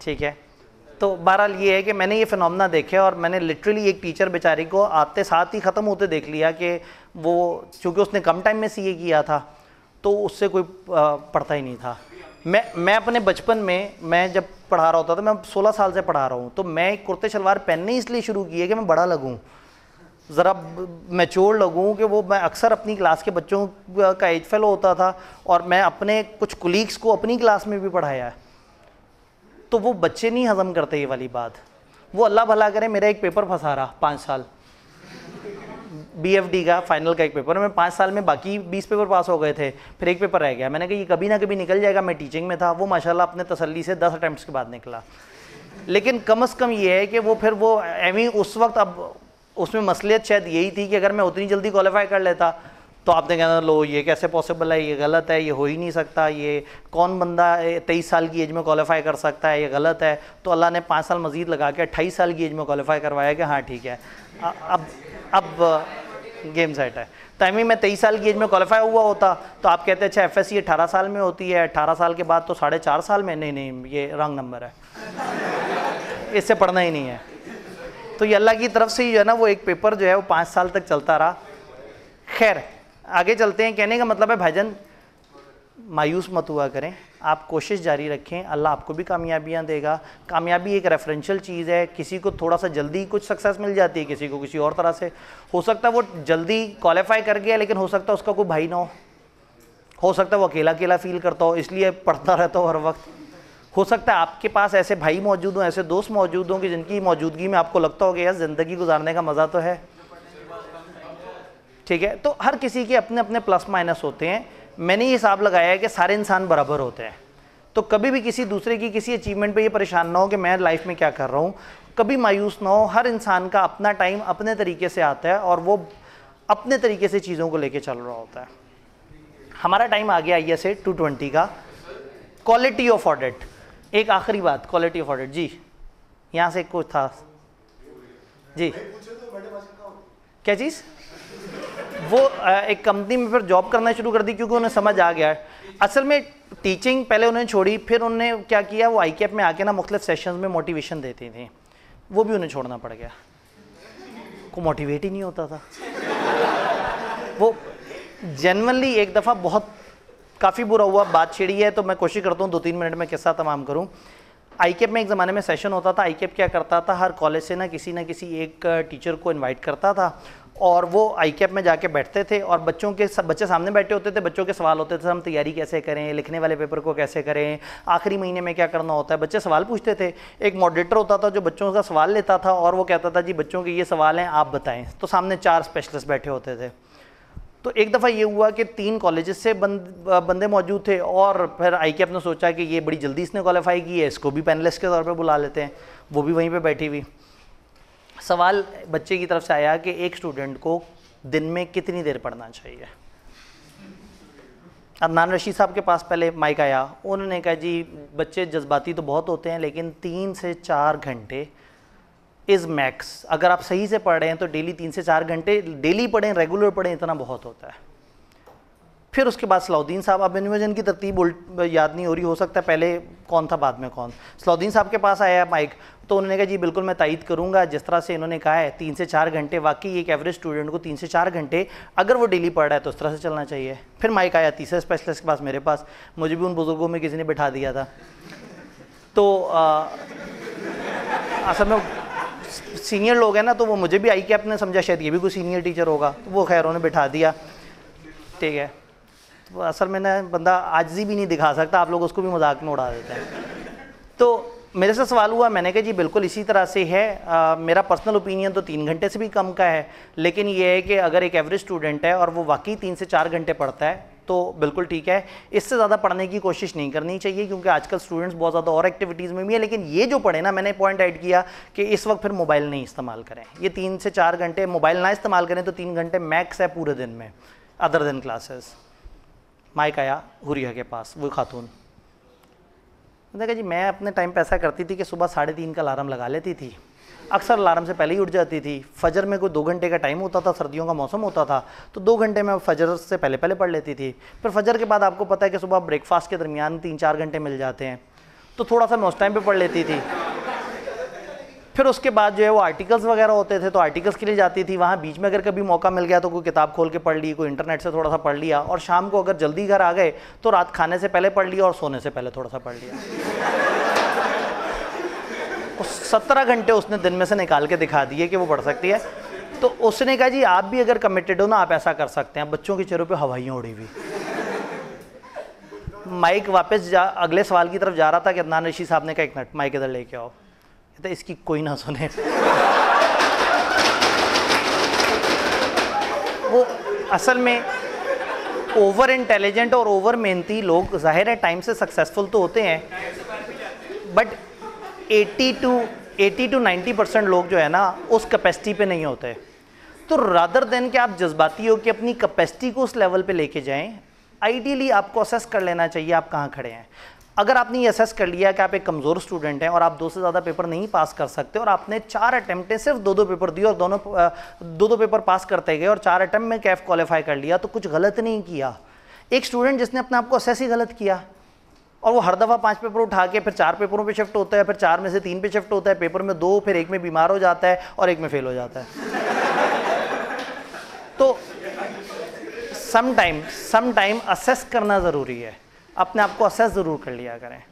ठीक है। तो बहरहाल ये है कि मैंने ये फिनोमेना देखे और मैंने लिटरली एक टीचर बेचारी को आते साथ ही ख़त्म होते देख लिया कि वो चूँकि उसने कम टाइम में सीए किया था तो उससे कोई पढ़ता ही नहीं था। मैं अपने बचपन में मैं जब पढ़ा रहा होता था, मैं 16 साल से पढ़ा रहा हूँ, तो मैं कुर्ते शलवार पहनने इसलिए शुरू किए कि मैं बड़ा लगूँ, ज़रा मैच्योर लगूँ। कि वो मैं अक्सर अपनी क्लास के बच्चों का एज फेलो होता था और मैं अपने कुछ कुलीग्स को अपनी क्लास में भी पढ़ाया है, तो वो बच्चे नहीं हज़म करते ये वाली बात। वो अल्लाह भला करे मेरा एक पेपर फंसा रहा 5 साल BFD का फाइनल का एक पेपर, मैं 5 साल में बाकी 20 पेपर पास हो गए थे, फिर एक पेपर रह गया। मैंने कहा ये कभी ना कभी निकल जाएगा, मैं टीचिंग में था। वो माशाल्लाह अपने तसल्ली से 10 अटैम्प्ट्स के बाद निकला। लेकिन कम से कम ये है कि वो फिर वो एमी उस वक्त, अब उसमें मसलियत शायद यही थी कि अगर मैं उतनी जल्दी क्वालिफाई कर लेता तो आपने कहना लो ये कैसे पॉसिबल है, ये गलत है, ये हो ही नहीं सकता, ये कौन बंदा 23 साल की एज में क्वालिफाई कर सकता है, ये गलत है। तो अल्लाह ने 5 साल मज़ीद लगा के 28 साल की एज में क्वालिफाई करवाया कि हाँ ठीक है अब गेम सेट है। टाइम ही मैं 23 साल की एज में क्वालिफाई हुआ होता तो आप कहते हैं अच्छा FSC 18 साल में होती है, 18 साल के बाद तो 4.5 साल में। नहीं, ये रॉन्ग नंबर है, इससे पढ़ना ही नहीं है। तो ये अल्लाह की तरफ से ही जो है ना वो एक पेपर जो है वो 5 साल तक चलता रहा। खैर आगे चलते हैं। कहने का मतलब है भाईजान मायूस मत हुआ करें, आप कोशिश जारी रखें, अल्लाह आपको भी कामयाबियाँ देगा। कामयाबी एक रेफरेंशियल चीज़ है, किसी को थोड़ा सा जल्दी कुछ सक्सेस मिल जाती है, किसी को किसी और तरह से। हो सकता है वो जल्दी क्वालिफाई कर गया लेकिन हो सकता है उसका कोई भाई ना हो सकता है वो अकेला अकेला फील करता हो इसलिए पढ़ता रहता हो हर वक्त। हो सकता है आपके पास ऐसे भाई मौजूद हों, ऐसे दोस्त मौजूद हों कि जिनकी मौजूदगी में आपको लगता हो कि यार ज़िंदगी गुजारने का मज़ा तो है, ठीक है। तो हर किसी के अपने अपने प्लस माइनस होते हैं। मैंने ये हिसाब लगाया है कि सारे इंसान बराबर होते हैं, तो कभी भी किसी दूसरे की किसी अचीवमेंट पे ये परेशान ना हो कि मैं लाइफ में क्या कर रहा हूँ, कभी मायूस ना हो। हर इंसान का अपना टाइम अपने तरीके से आता है और वो अपने तरीके से चीज़ों को लेके चल रहा होता है। हमारा टाइम आ गया ISA 220 का, क्वालिटी ऑफ ऑडिट। एक आखिरी बात, क्वालिटी ऑफ ऑडिट जी, यहाँ से कुछ था जी, क्या चीज़? वो एक कंपनी में फिर जॉब करना शुरू कर दी क्योंकि उन्हें समझ आ गया। असल में टीचिंग पहले उन्होंने छोड़ी, फिर उन्होंने क्या किया, वो ICAP में आके ना मुख्तलिफ सेशंस में मोटिवेशन देती थी, वो भी उन्हें छोड़ना पड़ गया। को मोटिवेट ही नहीं होता था वो। जेन्युइनली एक दफ़ा बहुत काफ़ी बुरा हुआ, बात छिड़ी है तो मैं कोशिश करता हूँ 2-3 मिनट में किस्सा तमाम करूँ। ICAP में एक ज़माने में सेशन होता था। ICAP क्या करता था, हर कॉलेज से ना किसी एक टीचर को इनवाइट करता था और वो ICAP में जाके बैठते थे और बच्चे सामने बैठे होते थे, बच्चों के सवाल होते थे, हम तैयारी कैसे करें, लिखने वाले पेपर को कैसे करें, आखिरी महीने में क्या करना होता है। बच्चे सवाल पूछते थे, एक मॉडरेटर होता था जो बच्चों का सवाल लेता था और वो कहता था जी बच्चों के ये सवाल हैं आप बताएं। तो सामने 4 स्पेशलिस्ट बैठे होते थे। तो एक दफ़ा ये हुआ कि 3 कॉलेजेस से बंदे मौजूद थे और फिर ICAP ने सोचा कि ये बड़ी जल्दी इसने क्वालिफाई की है, इसको भी पैनलिस्ट के तौर पे बुला लेते हैं। वो भी वहीं पे बैठी हुई। सवाल बच्चे की तरफ से आया कि एक स्टूडेंट को दिन में कितनी देर पढ़ना चाहिए। अदनान रशीद साहब के पास पहले माइक आया, उन्होंने कहा जी बच्चे जज्बाती तो बहुत होते हैं लेकिन 3 से 4 घंटे इज़ मैक्स। अगर आप सही से पढ़ रहे हैं तो डेली 3 से 4 घंटे डेली पढ़ें, रेगुलर पढ़ें, इतना बहुत होता है। फिर उसके बाद सलाउद्दीन साहब, अब इनमें की तरतीब याद नहीं हो रही, हो सकता है पहले कौन था बाद में कौन। सलाउद्दीन साहब के पास आया माइक, तो उन्होंने कहा जी बिल्कुल मैं तायद करूँगा, जिस तरह से इन्होंने कहा है 3 से 4 घंटे, वाकई एक एवरेज स्टूडेंट को 3 से 4 घंटे अगर वो डेली पढ़ रहा है तो उस तरह से चलना चाहिए। फिर माइक आया तीसरे स्पेशलिस्ट के पास, मेरे पास, मुझे भी उन बुज़ुर्गों में किसी ने बिठा दिया था। तो असल में सीनियर लोग हैं ना, तो वो मुझे भी ICAP ने समझा शायद ये भी कोई सीनियर टीचर होगा, तो वो खैर उन्होंने बिठा दिया, ठीक है। असल में ना बंदा आजिज़ी भी नहीं दिखा सकता, आप लोग उसको भी मजाक में उड़ा देते हैं। तो मेरे से सवाल हुआ, मैंने कहा जी बिल्कुल इसी तरह से है। मेरा पर्सनल ओपिनियन तो 3 घंटे से भी कम का है, लेकिन ये है कि अगर एक एवरेज स्टूडेंट है और वो वाकई 3 से 4 घंटे पढ़ता है तो बिल्कुल ठीक है। इससे ज़्यादा पढ़ने की कोशिश नहीं करनी चाहिए, क्योंकि आजकल स्टूडेंट्स बहुत ज़्यादा और एक्टिविटीज़ में भी है। लेकिन ये जो पढ़े ना, मैंने पॉइंट ऐड किया कि इस वक्त फिर मोबाइल नहीं इस्तेमाल करें। ये 3 से 4 घंटे मोबाइल ना इस्तेमाल करें तो 3 घंटे मैक्स है पूरे दिन में, अदर दिन क्लासेस। माइक आया हुरिया के पास, वो खातून, मैंने कहा जी मैं अपने टाइम पे ऐसा करती थी कि सुबह 3:30 का अलार्म लगा लेती थी, अक्सर अलार्म से पहले ही उठ जाती थी। फजर में कोई 2 घंटे का टाइम होता था, सर्दियों का मौसम होता था तो 2 घंटे में फजर से पहले पढ़ लेती थी। फिर फजर के बाद आपको पता है कि सुबह ब्रेकफास्ट के दरमियान 3-4 घंटे मिल जाते हैं, तो थोड़ा सा मैं उस टाइम पर पढ़ लेती थी। फिर उसके बाद जो है वो आर्टिकल्स वगैरह होते थे तो आर्टिकल्स के लिए जाती थी, वहाँ बीच में अगर कभी मौका मिल गया तो कोई किताब खोल के पढ़ ली, कोई इंटरनेट से थोड़ा सा पढ़ लिया, और शाम को अगर जल्दी घर आ गए तो रात खाने से पहले पढ़ लिया और सोने से पहले थोड़ा सा पढ़ लिया। 17 घंटे उसने दिन में से निकाल के दिखा दिए कि वो पढ़ सकती है। तो उसने कहा जी आप भी अगर कमिटेड हो ना, आप ऐसा कर सकते हैं। बच्चों के चेहरों पे हवाइयाँ उड़ी हुई। माइक वापस अगले सवाल की तरफ जा रहा था कि अदनान रशीद साहब ने कहा एक मिनट माइक इधर लेके आओ, तो इसकी कोई ना सुने। वो असल में ओवर इंटेलिजेंट और ओवर मेहनती लोग जाहिर है टाइम से सक्सेसफुल तो होते हैं, बट 80 to 90% लोग जो है ना उस कैपेसिटी पे नहीं होते। तो रादर देन कि आप जज्बाती हो कि अपनी कैपेसिटी को उस लेवल पे लेके जाएं, आइडियली आपको असेस कर लेना चाहिए आप कहाँ खड़े हैं। अगर आपने ये असेस कर लिया कि आप एक कमज़ोर स्टूडेंट हैं और आप 2 से ज़्यादा पेपर नहीं पास कर सकते और आपने 4 अटैम्प्ट में सिर्फ 2-2 पेपर दिए और दोनों 2-2 पेपर पास करते गए और 4 अटैम्प्ट में कैफ क्वालिफाई कर लिया, तो कुछ गलत नहीं किया। एक स्टूडेंट जिसने अपने आप को असेस ही गलत किया और वो हर दफ़ा 5 पेपर उठा के फिर 4 पेपरों पे शिफ्ट होता है, फिर 4 में से 3 पे शिफ्ट होता है, पेपर में 2, फिर 1 में बीमार हो जाता है और 1 में फेल हो जाता है। तो सम टाइम असेस करना ज़रूरी है, अपने आप को असेस ज़रूर कर लिया करें।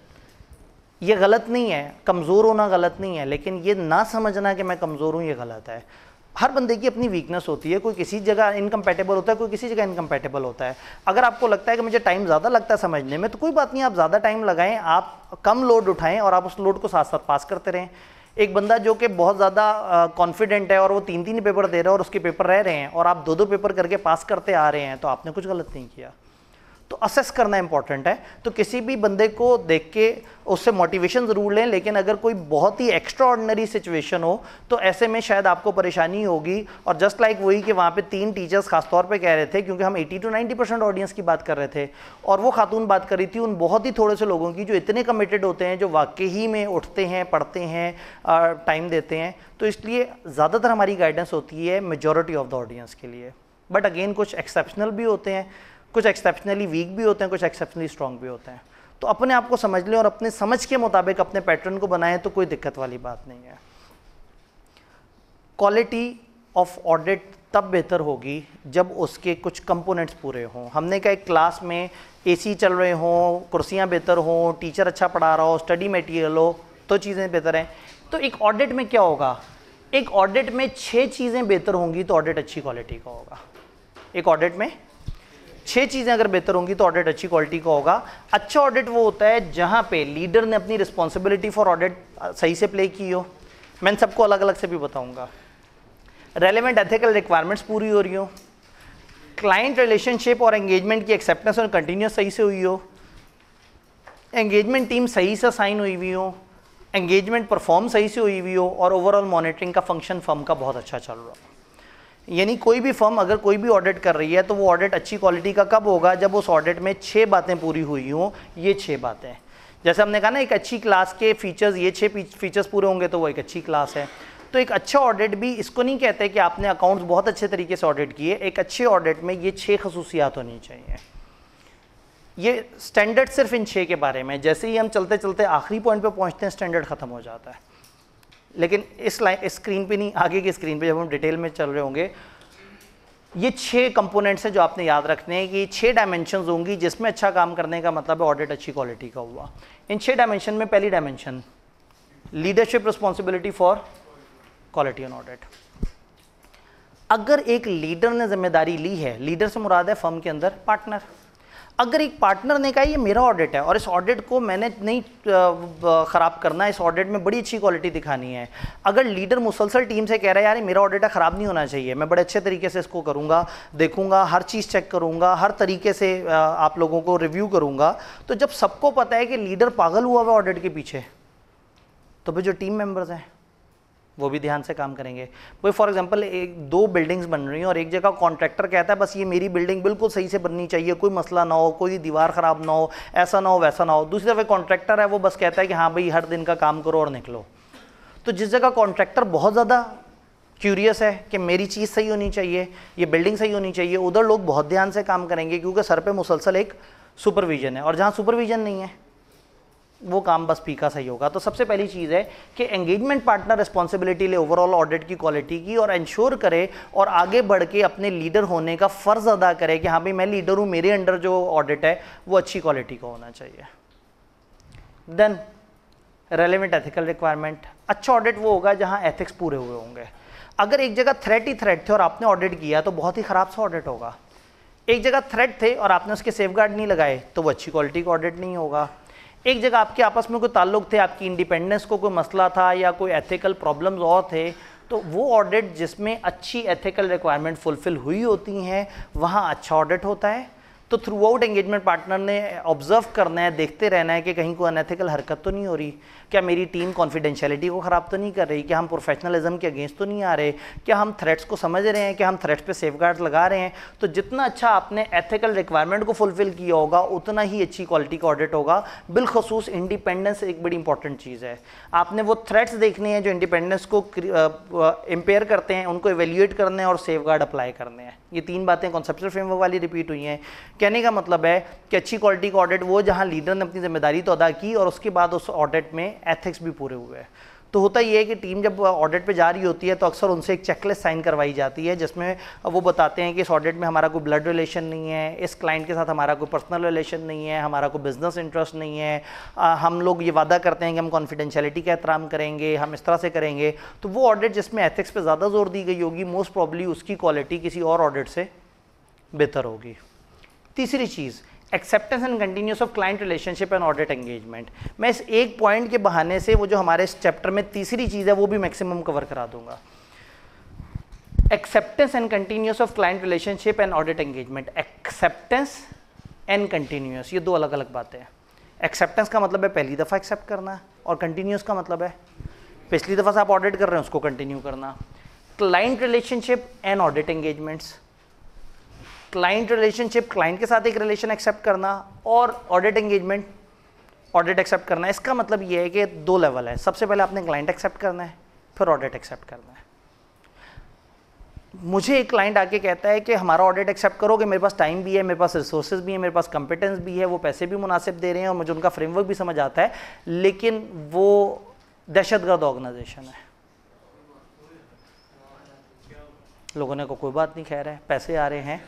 ये गलत नहीं है, कमज़ोर होना गलत नहीं है, लेकिन ये ना समझना कि मैं कमज़ोर हूँ ये गलत है। हर बंदे की अपनी वीकनेस होती है, कोई किसी जगह इनकम्पैटिबल होता है, कोई किसी जगह इनकम्पैटिबल होता है। अगर आपको लगता है कि मुझे टाइम ज़्यादा लगता है समझने में, तो कोई बात नहीं, आप ज़्यादा टाइम लगाएं, आप कम लोड उठाएं और आप उस लोड को साथ साथ पास करते रहें। एक बंदा जो कि बहुत ज़्यादा कॉन्फिडेंट है और वो 3-3 पेपर दे रहा है और उसके पेपर रह रहे हैं और आप 2-2 पेपर करके पास करते आ रहे हैं, तो आपने कुछ गलत नहीं किया। तो असेस करना इंपॉर्टेंट है। तो किसी भी बंदे को देख के उससे मोटिवेशन ज़रूर लें, लेकिन अगर कोई बहुत ही एक्स्ट्रा ऑर्डिनरी सिचुएशन हो तो ऐसे में शायद आपको परेशानी होगी। और जस्ट लाइक वही कि वहाँ पे 3 टीचर्स खासतौर पे कह रहे थे, क्योंकि हम 80 to 90% ऑडियंस की बात कर रहे थे और वो खातून बात कर रही थी उन बहुत ही थोड़े से लोगों की जो इतने कमिटेड होते हैं, जो वाकई में उठते हैं, पढ़ते हैं, टाइम देते हैं। तो इसलिए ज़्यादातर हमारी गाइडेंस होती है मेजॉरिटी ऑफ द ऑडियंस के लिए। बट अगेन कुछ एक्सेप्शनल भी होते हैं, कुछ एक्सेप्शनली वीक भी होते हैं, कुछ एक्सेप्शनली स्ट्रॉन्ग भी होते हैं। तो अपने आप को समझ लें और अपने समझ के मुताबिक अपने पैटर्न को बनाएं, तो कोई दिक्कत वाली बात नहीं है। क्वालिटी ऑफ ऑडिट तब बेहतर होगी जब उसके कुछ कंपोनेंट्स पूरे हों। हमने कहा एक क्लास में एसी चल रहे हों, कुर्सियां बेहतर हों, टीचर अच्छा पढ़ा रहा हो, स्टडी मटेरियल हो, तो चीज़ें बेहतर हैं। तो एक ऑडिट में क्या होगा, एक ऑडिट में 6 चीज़ें बेहतर होंगी तो ऑडिट अच्छी क्वालिटी का होगा। एक ऑडिट में 6 चीज़ें अगर बेहतर होंगी तो ऑडिट अच्छी क्वालिटी का होगा। अच्छा ऑडिट वो होता है जहाँ पे लीडर ने अपनी रिस्पॉन्सिबिलिटी फॉर ऑडिट सही से प्ले की हो। मैं सबको अलग अलग से भी बताऊंगा। रेलेवेंट एथिकल रिक्वायरमेंट्स पूरी हो रही हो, क्लाइंट रिलेशनशिप और एंगेजमेंट की एक्सेप्टेंस और कंटिन्यूस सही से हुई हो, एंगेजमेंट टीम सही से साइन हुई हुई हो, एंगेजमेंट परफॉर्म सही से हुई हुई हो और ओवरऑल मॉनिटरिंग का फंक्शन फर्म का बहुत अच्छा चल रहा हो। यानी कोई भी फर्म अगर कोई भी ऑडिट कर रही है तो वो ऑडिट अच्छी क्वालिटी का कब होगा, जब उस ऑडिट में 6 बातें पूरी हुई हों। ये 6 बातें, जैसे हमने कहा ना एक अच्छी क्लास के फीचर्स, ये 6 फीचर्स पूरे होंगे तो वो एक अच्छी क्लास है। तो एक अच्छा ऑडिट भी इसको नहीं कहते कि आपने अकाउंट्स बहुत अच्छे तरीके से ऑडिट किए। एक अच्छे ऑडिट में ये 6 खसूसियात होनी चाहिए। ये स्टैंडर्ड सिर्फ इन 6 के बारे में। जैसे ही हम चलते चलते आखिरी पॉइंट पे पहुंचते हैं स्टैंडर्ड ख़त्म हो जाता है। लेकिन इस स्क्रीन पे नहीं, आगे की स्क्रीन पे जब हम डिटेल में चल रहे होंगे, ये 6 कंपोनेंट्स हैं जो आपने याद रखने हैं कि 6 डायमेंशंस होंगी जिसमें अच्छा काम करने का मतलब है ऑडिट अच्छी क्वालिटी का हुआ। इन 6 डायमेंशन में पहली dimension leadership responsibility for quality on audit. अगर एक लीडर ने जिम्मेदारी ली है, लीडर से मुराद है फर्म के अंदर पार्टनर, अगर एक पार्टनर ने कहा ये मेरा ऑडिट है और इस ऑडिट को मैंने नहीं ख़राब करना है, इस ऑडिट में बड़ी अच्छी क्वालिटी दिखानी है, अगर लीडर मुसलसल टीम से कह रहा है यार मेरा ऑडिट ख़राब नहीं होना चाहिए, मैं बड़े अच्छे तरीके से इसको करूँगा, देखूँगा, हर चीज़ चेक करूँगा, हर तरीके से आप लोगों को रिव्यू करूँगा, तो जब सबको पता है कि लीडर पागल हुआ हुआ ऑडिट के पीछे, तो फिर जो टीम मेंबर्स हैं वो भी ध्यान से काम करेंगे। कोई फॉर एग्जांपल एक दो बिल्डिंग्स बन रही हैं और एक जगह कॉन्ट्रैक्टर कहता है बस ये मेरी बिल्डिंग बिल्कुल सही से बननी चाहिए, कोई मसला ना हो, कोई दीवार ख़राब ना हो, ऐसा ना हो वैसा ना हो। दूसरी तरफ कॉन्ट्रैक्टर है वो बस कहता है कि हाँ भाई हर दिन का काम करो और निकलो। तो जिस जगह कॉन्ट्रैक्टर बहुत ज़्यादा क्यूरियस है कि मेरी चीज़ सही होनी चाहिए, ये बिल्डिंग सही होनी चाहिए, उधर लोग बहुत ध्यान से काम करेंगे क्योंकि सर पे मुसलसल एक सुपरविजन है, और जहाँ सुपरविजन नहीं है वो काम बस फीका सही होगा। तो सबसे पहली चीज़ है कि एंगेजमेंट पार्टनर रिस्पॉन्सिबिलिटी ले ओवरऑल ऑडिट की क्वालिटी की, और इंश्योर करे और आगे बढ़ के अपने लीडर होने का फ़र्ज़ अदा करे कि हाँ भाई मैं लीडर हूँ, मेरे अंडर जो ऑडिट है वो अच्छी क्वालिटी का होना चाहिए। देन रेलेवेंट एथिकल रिक्वायरमेंट, अच्छा ऑडिट वो होगा जहाँ एथिक्स पूरे हुए होंगे। अगर एक जगह थ्रेट ही थ्रेट थे और आपने ऑडिट किया तो बहुत ही ख़राब सा ऑडिट होगा। एक जगह थ्रेट थे और आपने उसके सेफगार्ड नहीं लगाए तो वो अच्छी क्वालिटी का ऑडिट नहीं होगा। एक जगह आपके आपस में कोई ताल्लुक थे, आपकी इंडिपेंडेंस को कोई मसला था या कोई एथिकल प्रॉब्लम्स और थे, तो वो ऑडिट जिसमें अच्छी एथिकल रिक्वायरमेंट फुलफिल हुई होती हैं वहाँ अच्छा ऑडिट होता है। तो थ्रू आउट एंगेजमेंट पार्टनर ने ऑब्जर्व करना है, देखते रहना है कि कहीं कोई अनएथिकल हरकत तो नहीं हो रही, क्या मेरी टीम कॉन्फिडेंशियलिटी को ख़राब तो नहीं कर रही, क्या हम प्रोफेशनलिज्म के अगेंस्ट तो नहीं आ रहे, क्या हम थ्रेट्स को समझ रहे हैं, क्या हम थ्रेट्स पे सेफगार्ड्स लगा रहे हैं। तो जितना अच्छा आपने एथिकल रिक्वायरमेंट को फुलफिल किया होगा उतना ही अच्छी क्वालिटी का ऑडिट होगा। बिलखसूस इंडिपेंडेंस एक बड़ी इंपॉर्टेंट चीज़ है। आपने वो थ्रेट्स देखने हैं जो इंडिपेंडेंस को इम्पेयर करते हैं, उनको एवेल्यूएट करने हैं और सेफगार्ड अप्लाई करने हैं। ये तीन बातें कॉन्सेप्चुअल फ्रेमवर्क वाली रिपीट हुई हैं। कहने का मतलब है कि अच्छी क्वालिटी का ऑडिट वो जहां लीडर ने अपनी जिम्मेदारी तो अदा की और उसके बाद उस ऑडिट में एथिक्स भी पूरे हुए हैं। तो होता ये है कि टीम जब ऑडिट पे जा रही होती है तो अक्सर उनसे एक चेकलिस्ट साइन करवाई जाती है जिसमें वो बताते हैं कि इस ऑडिट में हमारा कोई ब्लड रिलेशन नहीं है, इस क्लाइंट के साथ हमारा कोई पर्सनल रिलेशन नहीं है, हमारा कोई बिजनेस इंटरेस्ट नहीं है, हम लोग ये वादा करते हैं कि हम कॉन्फिडेंशियलिटी का एहतराम करेंगे, हम इस तरह से करेंगे। तो वो ऑडिट जिसमें एथिक्स पे ज़्यादा जोर दी गई होगी मोस्ट प्रॉब्ली उसकी क्वालिटी किसी और ऑडिट से बेहतर होगी। तीसरी चीज़ acceptance and continuous of client relationship and audit engagement. मैं इस एक पॉइंट के बहाने से वो जो हमारे इस चैप्टर में तीसरी चीज़ है वो भी मैक्सिमम कवर करा दूंगा। Acceptance and continuous of client relationship and audit engagement. Acceptance and continuous ये दो अलग अलग बातें हैं। एक्सेप्टेंस का मतलब है पहली दफ़ा एक्सेप्ट करना और कंटिन्यूस का मतलब है पिछली दफ़ा से आप ऑडिट कर रहे हैं उसको कंटिन्यू करना। Client relationship and audit engagements, client relationship client के साथ एक रिलेशन एक्सेप्ट करना और ऑडिट एंगेजमेंट ऑडिट एक्सेप्ट करना। इसका मतलब ये है कि दो लेवल है। सबसे पहले आपने क्लाइंट एक्सेप्ट करना है, फिर ऑडिट एक्सेप्ट करना है। मुझे एक क्लाइंट आके कहता है कि हमारा ऑडिट एक्सेप्ट करोगे, मेरे पास टाइम भी है, मेरे पास रिसोर्सेज भी है, मेरे पास कंपिटेंस भी है, वो पैसे भी मुनासिब दे रहे हैं और मुझे उनका फ्रेमवर्क भी समझ आता है, लेकिन वो दहशतगर्द ऑर्गेनाइजेशन है। लोगों ने कोई बात नहीं, खैर है, पैसे आ रहे हैं।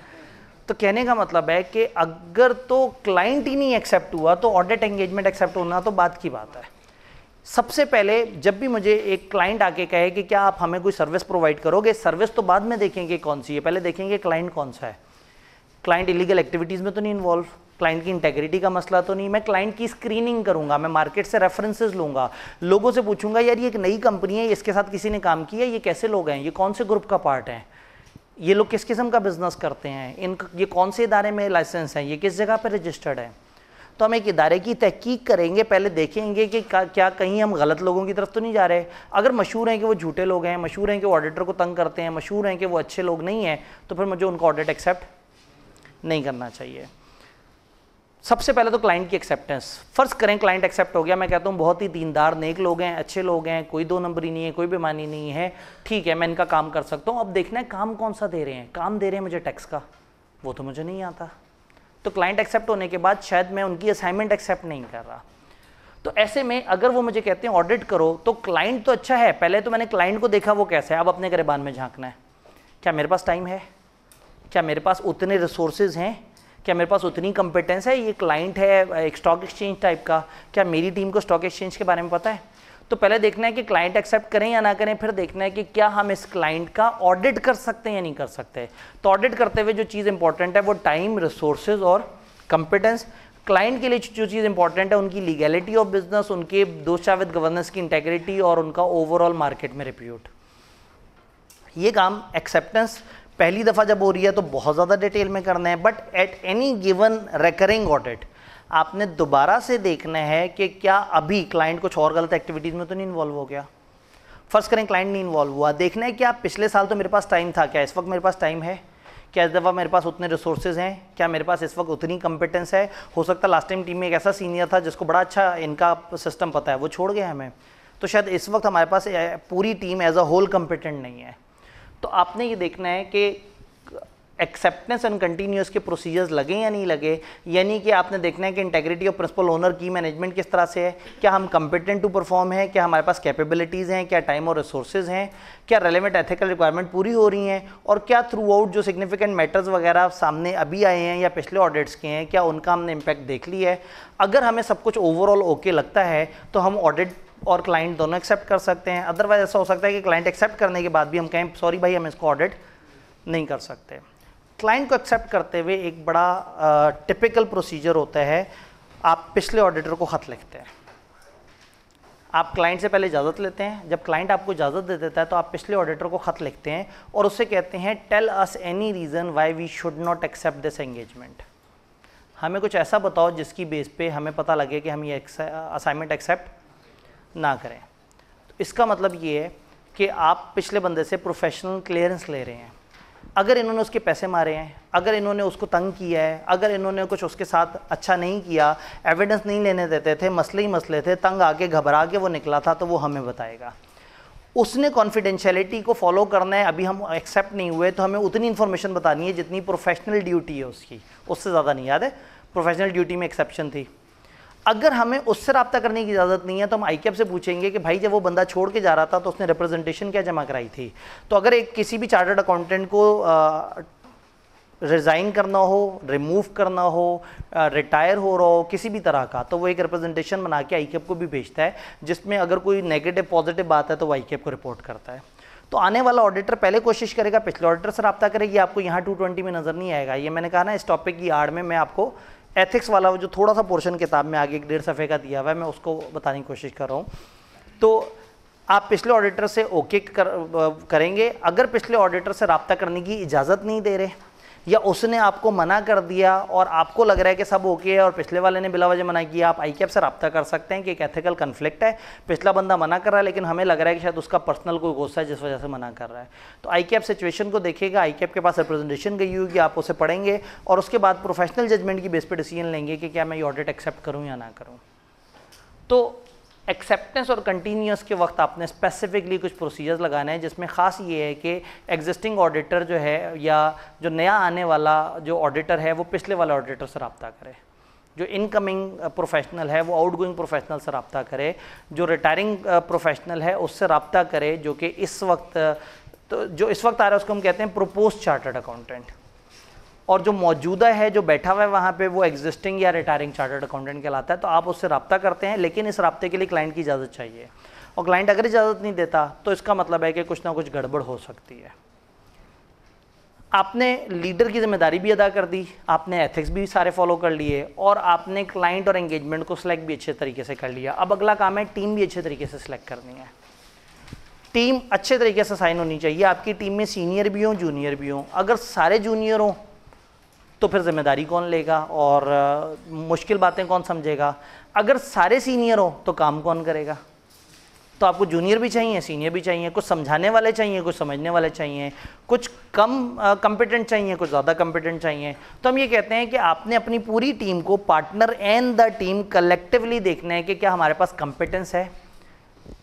तो कहने का मतलब है कि अगर तो क्लाइंट ही नहीं एक्सेप्ट हुआ तो ऑडिट एंगेजमेंट एक्सेप्ट होना तो बात की बात है। सबसे पहले जब भी मुझे एक क्लाइंट आके कहे कि क्या आप हमें कोई सर्विस प्रोवाइड करोगे, सर्विस तो बाद में देखेंगे कौन सी है, पहले देखेंगे क्लाइंट कौन सा है। क्लाइंट इलीगल एक्टिविटीज़ में तो नहीं इन्वॉल्व, क्लाइंट की इंटेग्रिटी का मसला तो नहीं। मैं क्लाइंट की स्क्रीनिंग करूंगा, मैं मार्केट से रेफरेंसेस लूंगा, लोगों से पूछूंगा यार ये एक नई कंपनी है, इसके साथ किसी ने काम किया, ये कैसे लोग हैं, ये कौन से ग्रुप का पार्ट हैं, ये लोग किस किस्म का बिजनेस करते हैं, ये कौन से इदारे में लाइसेंस हैं, ये किस जगह पर रजिस्टर्ड है। तो हम एक इदारे की तहकीक करेंगे, पहले देखेंगे कि क्या कहीं हम गलत लोगों की तरफ तो नहीं जा रहे। अगर मशहूर हैं कि वो झूठे लोग हैं, मशहूर हैं कि वो ऑडिटर को तंग करते हैं, मशहूर हैं कि वो अच्छे लोग नहीं हैं, तो फिर मुझे उनका ऑडिट एक्सेप्ट नहीं करना चाहिए। सबसे पहले तो क्लाइंट की एक्सेप्टेंस। फर्ज करें क्लाइंट एक्सेप्ट हो गया, मैं कहता हूँ बहुत ही दीनदार नेक लोग हैं, अच्छे लोग हैं, कोई दो नंबरी नहीं है, कोई बेमानी नहीं है, ठीक है मैं इनका काम कर सकता हूँ। अब देखना है काम कौन सा दे रहे हैं, काम दे रहे हैं मुझे टैक्स का, वो तो मुझे नहीं आता। तो क्लाइंट एक्सेप्ट होने के बाद शायद मैं उनकी असाइनमेंट एक्सेप्ट नहीं कर रहा। तो ऐसे में अगर वो मुझे कहते हैं ऑडिट करो, तो क्लाइंट तो अच्छा है, पहले तो मैंने क्लाइंट को देखा वो कैसा है, अब अपने गिरबान में झांकना है। क्या मेरे पास टाइम है, क्या मेरे पास उतने रिसोर्सेज हैं, क्या मेरे पास उतनी कंपिटेंस है, ये क्लाइंट है एक स्टॉक एक्सचेंज टाइप का, क्या मेरी टीम को स्टॉक एक्सचेंज के बारे में पता है। तो पहले देखना है कि क्लाइंट एक्सेप्ट करें या ना करें, फिर देखना है कि क्या हम इस क्लाइंट का ऑडिट कर सकते हैं या नहीं कर सकते। तो ऑडिट करते हुए जो चीज़ इंपॉर्टेंट है वो टाइम, रिसोर्सेज और कंपिटेंस, क्लाइंट के लिए जो चीज़ इंपॉर्टेंट है उनकी लीगैलिटी ऑफ बिजनेस, उनके दोषा विद गवर्नेंस की इंटेग्रिटी और उनका ओवरऑल मार्केट में रिप्यूट। ये काम एक्सेप्टेंस पहली दफ़ा जब हो रही है तो बहुत ज़्यादा डिटेल में करना है, but at any given recurring audit आपने दोबारा से देखना है कि क्या अभी क्लाइंट कुछ और गलत एक्टिविटीज़ में तो नहीं इन्वॉल्व हो गया। फर्स्ट करें क्लाइंट नहीं इन्वॉल्व हुआ, देखना है कि आप पिछले साल तो मेरे पास टाइम था, क्या इस वक्त मेरे पास टाइम है, क्या इस दफ़ा मेरे पास उतने रिसोर्सेज हैं, क्या मेरे पास इस वक्त उतनी कंपिटेंस है। हो सकता है लास्ट टाइम टीम में एक ऐसा सीनियर था जिसको बड़ा अच्छा इनका सिस्टम पता है, वो छोड़ गया हमें, तो शायद इस वक्त हमारे पास पूरी team as a whole competent नहीं है। तो आपने ये देखना है कि एक्सेप्टेंस एंड कंटिन्यूस के प्रोसीजर्स लगे या नहीं लगे, यानी कि आपने देखना है कि इंटेग्रिटी ऑफ प्रिंसिपल ओनर की मैनेजमेंट किस तरह से है, क्या हम कंपिटेंट टू परफॉर्म है, क्या हमारे पास कैपेबिलिटीज़ हैं, क्या टाइम और रिसोर्सेज हैं, क्या रेलेवेंट एथिकल रिक्वायरमेंट पूरी हो रही हैं, और क्या थ्रू आउट जो सिग्निफिकेंट मैटर्स वगैरह सामने अभी आए हैं या पिछले ऑडिट्स के हैं, क्या उनका हमने इम्पैक्ट देख लिया है। अगर हमें सब कुछ ओवरऑल ओके लगता है तो हम ऑडिट और क्लाइंट दोनों एक्सेप्ट कर सकते हैं। अदरवाइज ऐसा हो सकता है कि क्लाइंट एक्सेप्ट करने के बाद भी हम कहें सॉरी भाई हम इसको ऑडिट नहीं कर सकते। क्लाइंट को एक्सेप्ट करते हुए एक बड़ा टिपिकल प्रोसीजर होता है, आप पिछले ऑडिटर को ख़त लिखते हैं। आप क्लाइंट से पहले इजाज़त लेते हैं, जब क्लाइंट आपको इजाज़त दे देता है तो आप पिछले ऑडिटर को ख़त लिखते हैं और उससे कहते हैं tell us any reason why we should not accept this engagement. हमें कुछ ऐसा बताओ जिसकी बेस पे हमें पता लगे कि हम ये असाइनमेंट एक्सेप्ट ना करें। तो इसका मतलब ये है कि आप पिछले बंदे से प्रोफेशनल क्लियरेंस ले रहे हैं। अगर इन्होंने उसके पैसे मारे हैं, अगर इन्होंने उसको तंग किया है, अगर इन्होंने कुछ उसके साथ अच्छा नहीं किया, एविडेंस नहीं लेने देते थे, मसले ही मसले थे, तंग आके घबरा के वो निकला था, तो वो हमें बताएगा। उसने कॉन्फिडेंशियलिटी को फॉलो करना है, अभी हम एक्सेप्ट नहीं हुए तो हमें उतनी इन्फॉर्मेशन बतानी है जितनी प्रोफेशनल ड्यूटी है उसकी, उससे ज़्यादा नहीं। याद है प्रोफेशनल ड्यूटी में एक्सेप्शन थी। अगर हमें उससे रब्ता करने की इजाज़त नहीं है तो हम आईकेएफ से पूछेंगे कि भाई जब वो बंदा छोड़ के जा रहा था तो उसने रिप्रेजेंटेशन क्या जमा कराई थी। तो अगर एक किसी भी चार्टर्ड अकाउंटेंट को रिज़ाइन करना हो, रिमूव करना हो, रिटायर हो रहा हो किसी भी तरह का, तो वो एक रिप्रेजेंटेशन बना के आईकेएफ को भी भेजता है, जिसमें अगर कोई नेगेटिव पॉजिटिव बात है तो वो आईकेएफ को रिपोर्ट करता है। तो आने वाला ऑडिटर पहले कोशिश करेगा पिछले ऑडिटर से रब्ता करेगी, आपको यहाँ 220 में नज़र नहीं आएगा। ये मैंने कहा ना, इस टॉपिक की आड़ में मैं आपको एथिक्स वाला जो थोड़ा सा पोर्शन किताब में आगे 1.5 सफ़े का दिया हुआ है, मैं उसको बताने की कोशिश कर रहा हूँ। तो आप पिछले ऑडिटर से ओके करेंगे। अगर पिछले ऑडिटर से रब्ता करने की इजाज़त नहीं दे रहे या उसने आपको मना कर दिया और आपको लग रहा है कि सब ओके है और पिछले वाले ने बिला वजह मना किया, आप आईकेएफ से रब्ता कर सकते हैं कि एक एथिकल कन्फ्लिक्ट है, पिछला बंदा मना कर रहा है लेकिन हमें लग रहा है कि शायद उसका पर्सनल कोई गुस्सा है जिस वजह से मना कर रहा है। तो आईकेएफ सिचुएशन को देखेगा, आईकेएफ के पास रिप्रेजेंटेशन गई होगी, आप उसे पढ़ेंगे और उसके बाद प्रोफेशनल जजमेंट की बेस पर डिसीजन लेंगे कि क्या मैं ये ऑडिट एक्सेप्ट करूँ या ना करूँ। तो एक्सेप्टेंस और कंटिन्यूस के वक्त आपने स्पेसिफिकली कुछ प्रोसीजर्स लगाने हैं, जिसमें ख़ास ये है कि एग्जिस्टिंग ऑडिटर जो है या जो नया आने वाला जो ऑडिटर है वो पिछले वाले ऑडिटर से रब्ता करे, जो इनकमिंग प्रोफेशनल है वो आउटगोइंग प्रोफेशनल से रब्ता करे, जो रिटायरिंग प्रोफेशनल है उससे रब्ता करे, जो कि इस वक्त तो जो इस वक्त आ रहा है उसको हम कहते हैं प्रोपोज चार्टर्ड अकाउंटेंट, और जो मौजूदा है जो बैठा हुआ है वहाँ पे वो एग्जिस्टिंग या रिटायरिंग चार्टर्ड अकाउंटेंट कहलाता है। तो आप उससे रब्ता करते हैं, लेकिन इस रब्ते के लिए क्लाइंट की इजाज़त चाहिए, और क्लाइंट अगर इजाज़त नहीं देता तो इसका मतलब है कि कुछ ना कुछ गड़बड़ हो सकती है। आपने लीडर की जिम्मेदारी भी अदा कर दी, आपने एथिक्स भी सारे फॉलो कर लिए और आपने क्लाइंट और एंगेजमेंट को सिलेक्ट भी अच्छे तरीके से कर लिया। अब अगला काम है टीम भी अच्छे तरीके से सिलेक्ट करनी है। टीम अच्छे तरीके से साइन होनी चाहिए। आपकी टीम में सीनियर भी हों, जूनियर भी हों। अगर सारे जूनियर हों तो फिर जिम्मेदारी कौन लेगा और मुश्किल बातें कौन समझेगा। अगर सारे सीनियर हो तो काम कौन करेगा। तो आपको जूनियर भी चाहिए, सीनियर भी चाहिए, कुछ समझाने वाले चाहिए, कुछ समझने वाले चाहिए, कुछ कम कॉम्पिटेंट चाहिए, कुछ ज़्यादा कॉम्पिटेंट चाहिए। तो हम ये कहते हैं कि आपने अपनी पूरी टीम को, partner and the team collectively देखना है कि क्या हमारे पास कॉम्पिटेंस है।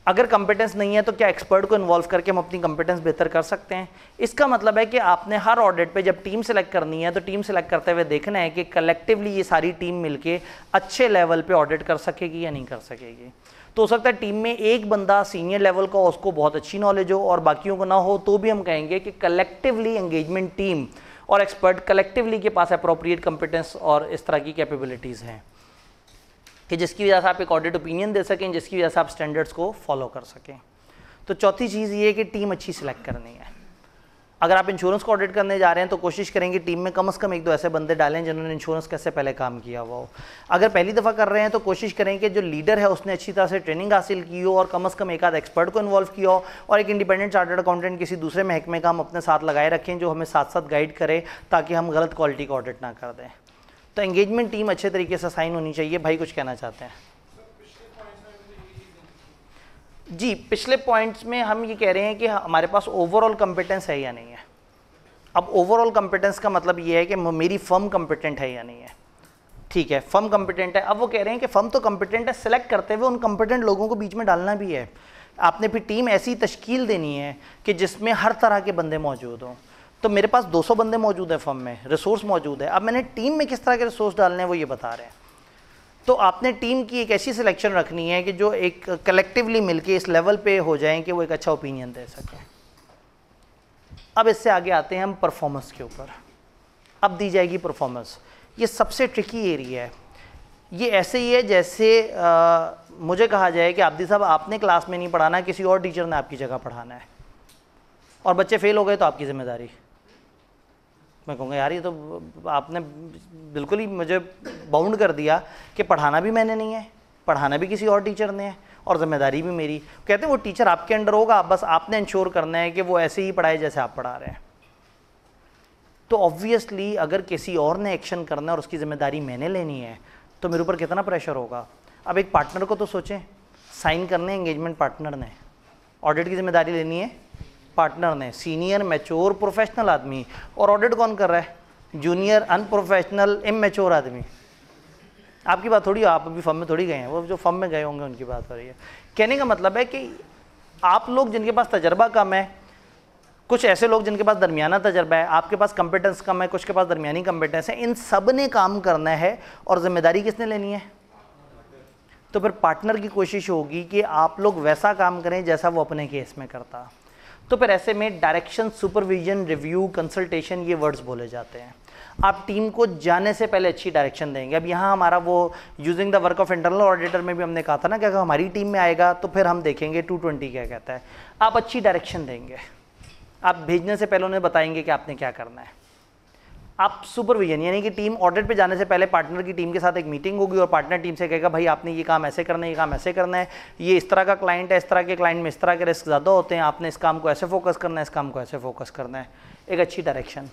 अगर कंपिटेंस नहीं है तो क्या एक्सपर्ट को इन्वॉल्व करके हम अपनी कंपिटेंस बेहतर कर सकते हैं। इसका मतलब है कि आपने हर ऑडिट पे जब टीम सेलेक्ट करनी है तो टीम सेलेक्ट करते हुए देखना है कि कलेक्टिवली ये सारी टीम मिलके अच्छे लेवल पे ऑडिट कर सकेगी या नहीं कर सकेगी। तो हो सकता है टीम में एक बंदा सीनियर लेवल का, उसको बहुत अच्छी नॉलेज हो और बाकियों को ना हो, तो भी हम कहेंगे कि कलेक्टिवली एंगेजमेंट टीम और एक्सपर्ट कलेक्टिवली के पास अप्रोप्रिएट कंपिटेंस और इस तरह की कैपेबिलिटीज़ हैं कि जिसकी वजह से आप एक ऑडिट ओपिनियन दे सकें, जिसकी वजह से आप स्टैंडर्ड्स को फॉलो कर सकें। तो चौथी चीज़ ये है कि टीम अच्छी सिलेक्ट करनी है। अगर आप इंश्योरेंस को ऑडिट करने जा रहे हैं तो कोशिश करेंगे टीम में कम से कम एक दो ऐसे बंदे डालें जिन्होंने इंश्योरेंस कैसे पहले काम किया हुआ हो। अगर पहली दफ़ा कर रहे हैं तो कोशिश करें कि जो लीडर है उसने अच्छी तरह से ट्रेनिंग हासिल की हो और कम से कम एक आध एक्सपर्ट को इन्वॉल्व किया हो, और एक इंडिपेंडेंट चार्टर्ड अकाउंटेंट किसी दूसरे महकमे का हम अपने साथ लगाए रखें जो हमें साथ साथ गाइड करे ताकि हम गलत क्वालिटी का ऑडिट ना कर दें। तो एंगेजमेंट टीम अच्छे तरीके से साइन होनी चाहिए। भाई कुछ कहना चाहते हैं? जी, पिछले पॉइंट्स में हम ये कह रहे हैं कि हमारे पास ओवरऑल कंपिटेंस है या नहीं है। अब ओवरऑल कंपिटेंस का मतलब ये है कि मेरी फर्म कंपिटेंट है या नहीं है। ठीक है, फर्म कंपिटेंट है। अब वो कह रहे हैं कि फर्म तो कंपिटेंट है, सेलेक्ट करते हुए उन कंपिटेंट लोगों को बीच में डालना भी है। आपने फिर टीम ऐसी तश्कील देनी है कि जिसमें हर तरह के बंदे मौजूद हों। तो मेरे पास 200 बंदे मौजूद हैं फर्म में, रिसोर्स मौजूद है। अब मैंने टीम में किस तरह के रिसोर्स डालने हैं वो ये बता रहे हैं। तो आपने टीम की एक ऐसी सिलेक्शन रखनी है कि जो एक कलेक्टिवली मिलके इस लेवल पे हो जाएं कि वो एक अच्छा ओपिनियन दे सकें। अब इससे आगे आते हैं हम परफॉर्मेंस के ऊपर। अब दी जाएगी परफॉर्मेंस। ये सबसे ट्रिकी एरिया है। ये ऐसे ही है जैसे मुझे कहा जाए कि आब्दी साहब आपने क्लास में नहीं पढ़ाना, किसी और टीचर ने आपकी जगह पढ़ाना है, और बच्चे फेल हो गए तो आपकी जिम्मेदारी। मैं कहूँगा यार ये तो आपने बिल्कुल ही मुझे बाउंड कर दिया कि पढ़ाना भी मैंने नहीं है, पढ़ाना भी किसी और टीचर ने है, और जिम्मेदारी भी मेरी। कहते हैं वो टीचर आपके अंडर होगा, बस आपने इंश्योर करना है कि वो ऐसे ही पढ़ाए जैसे आप पढ़ा रहे हैं। तो ऑब्वियसली अगर किसी और ने एक्शन करना है और उसकी जिम्मेदारी मैंने लेनी है तो मेरे ऊपर कितना प्रेशर होगा। अब एक पार्टनर को तो सोचें, साइन करने एंगेजमेंट पार्टनर ने, ऑडिट की जिम्मेदारी लेनी है पार्टनर ने, सीनियर मैच्योर प्रोफेशनल आदमी, और ऑडिट कौन कर रहा है? जूनियर अनप्रोफेशनल इमैच्योर आदमी। आपकी बात थोड़ी, आप अभी फर्म में थोड़ी गए हैं, वो जो फर्म में गए होंगे उनकी बात हो रही है। कहने का मतलब है कि आप लोग जिनके पास तजर्बा कम है, कुछ ऐसे लोग जिनके पास दरमियाना तजर्बा है, आपके पास कंपिटेंस कम है, कुछ के पास दरमियानी कंपिटेंस है, इन सब ने काम करना है और जिम्मेदारी किसने लेनी है? तो फिर पार्टनर की कोशिश होगी कि आप लोग वैसा काम करें जैसा वो अपने केस में करता। तो फिर ऐसे में डायरेक्शन, सुपरविजन, रिव्यू, कंसल्टेशन, ये वर्ड्स बोले जाते हैं। आप टीम को जाने से पहले अच्छी डायरेक्शन देंगे। अब यहाँ हमारा वो using the work of internal auditor में भी हमने कहा था ना कि अगर हमारी टीम में आएगा तो फिर हम देखेंगे 220 क्या कहता है। आप अच्छी डायरेक्शन देंगे, आप भेजने से पहले उन्हें बताएंगे कि आपने क्या करना है। आप सुपरविजन, यानी कि टीम ऑडिट पे जाने से पहले पार्टनर की टीम के साथ एक मीटिंग होगी और पार्टनर टीम से कहेगा भाई आपने ये काम ऐसे करना है, ये काम ऐसे करना है, ये इस तरह का क्लाइंट है, इस तरह के क्लाइंट में इस तरह के रिस्क ज़्यादा होते हैं, आपने इस काम को ऐसे फोकस करना है, इस काम को ऐसे फोकस करना है। एक अच्छी डायरेक्शन।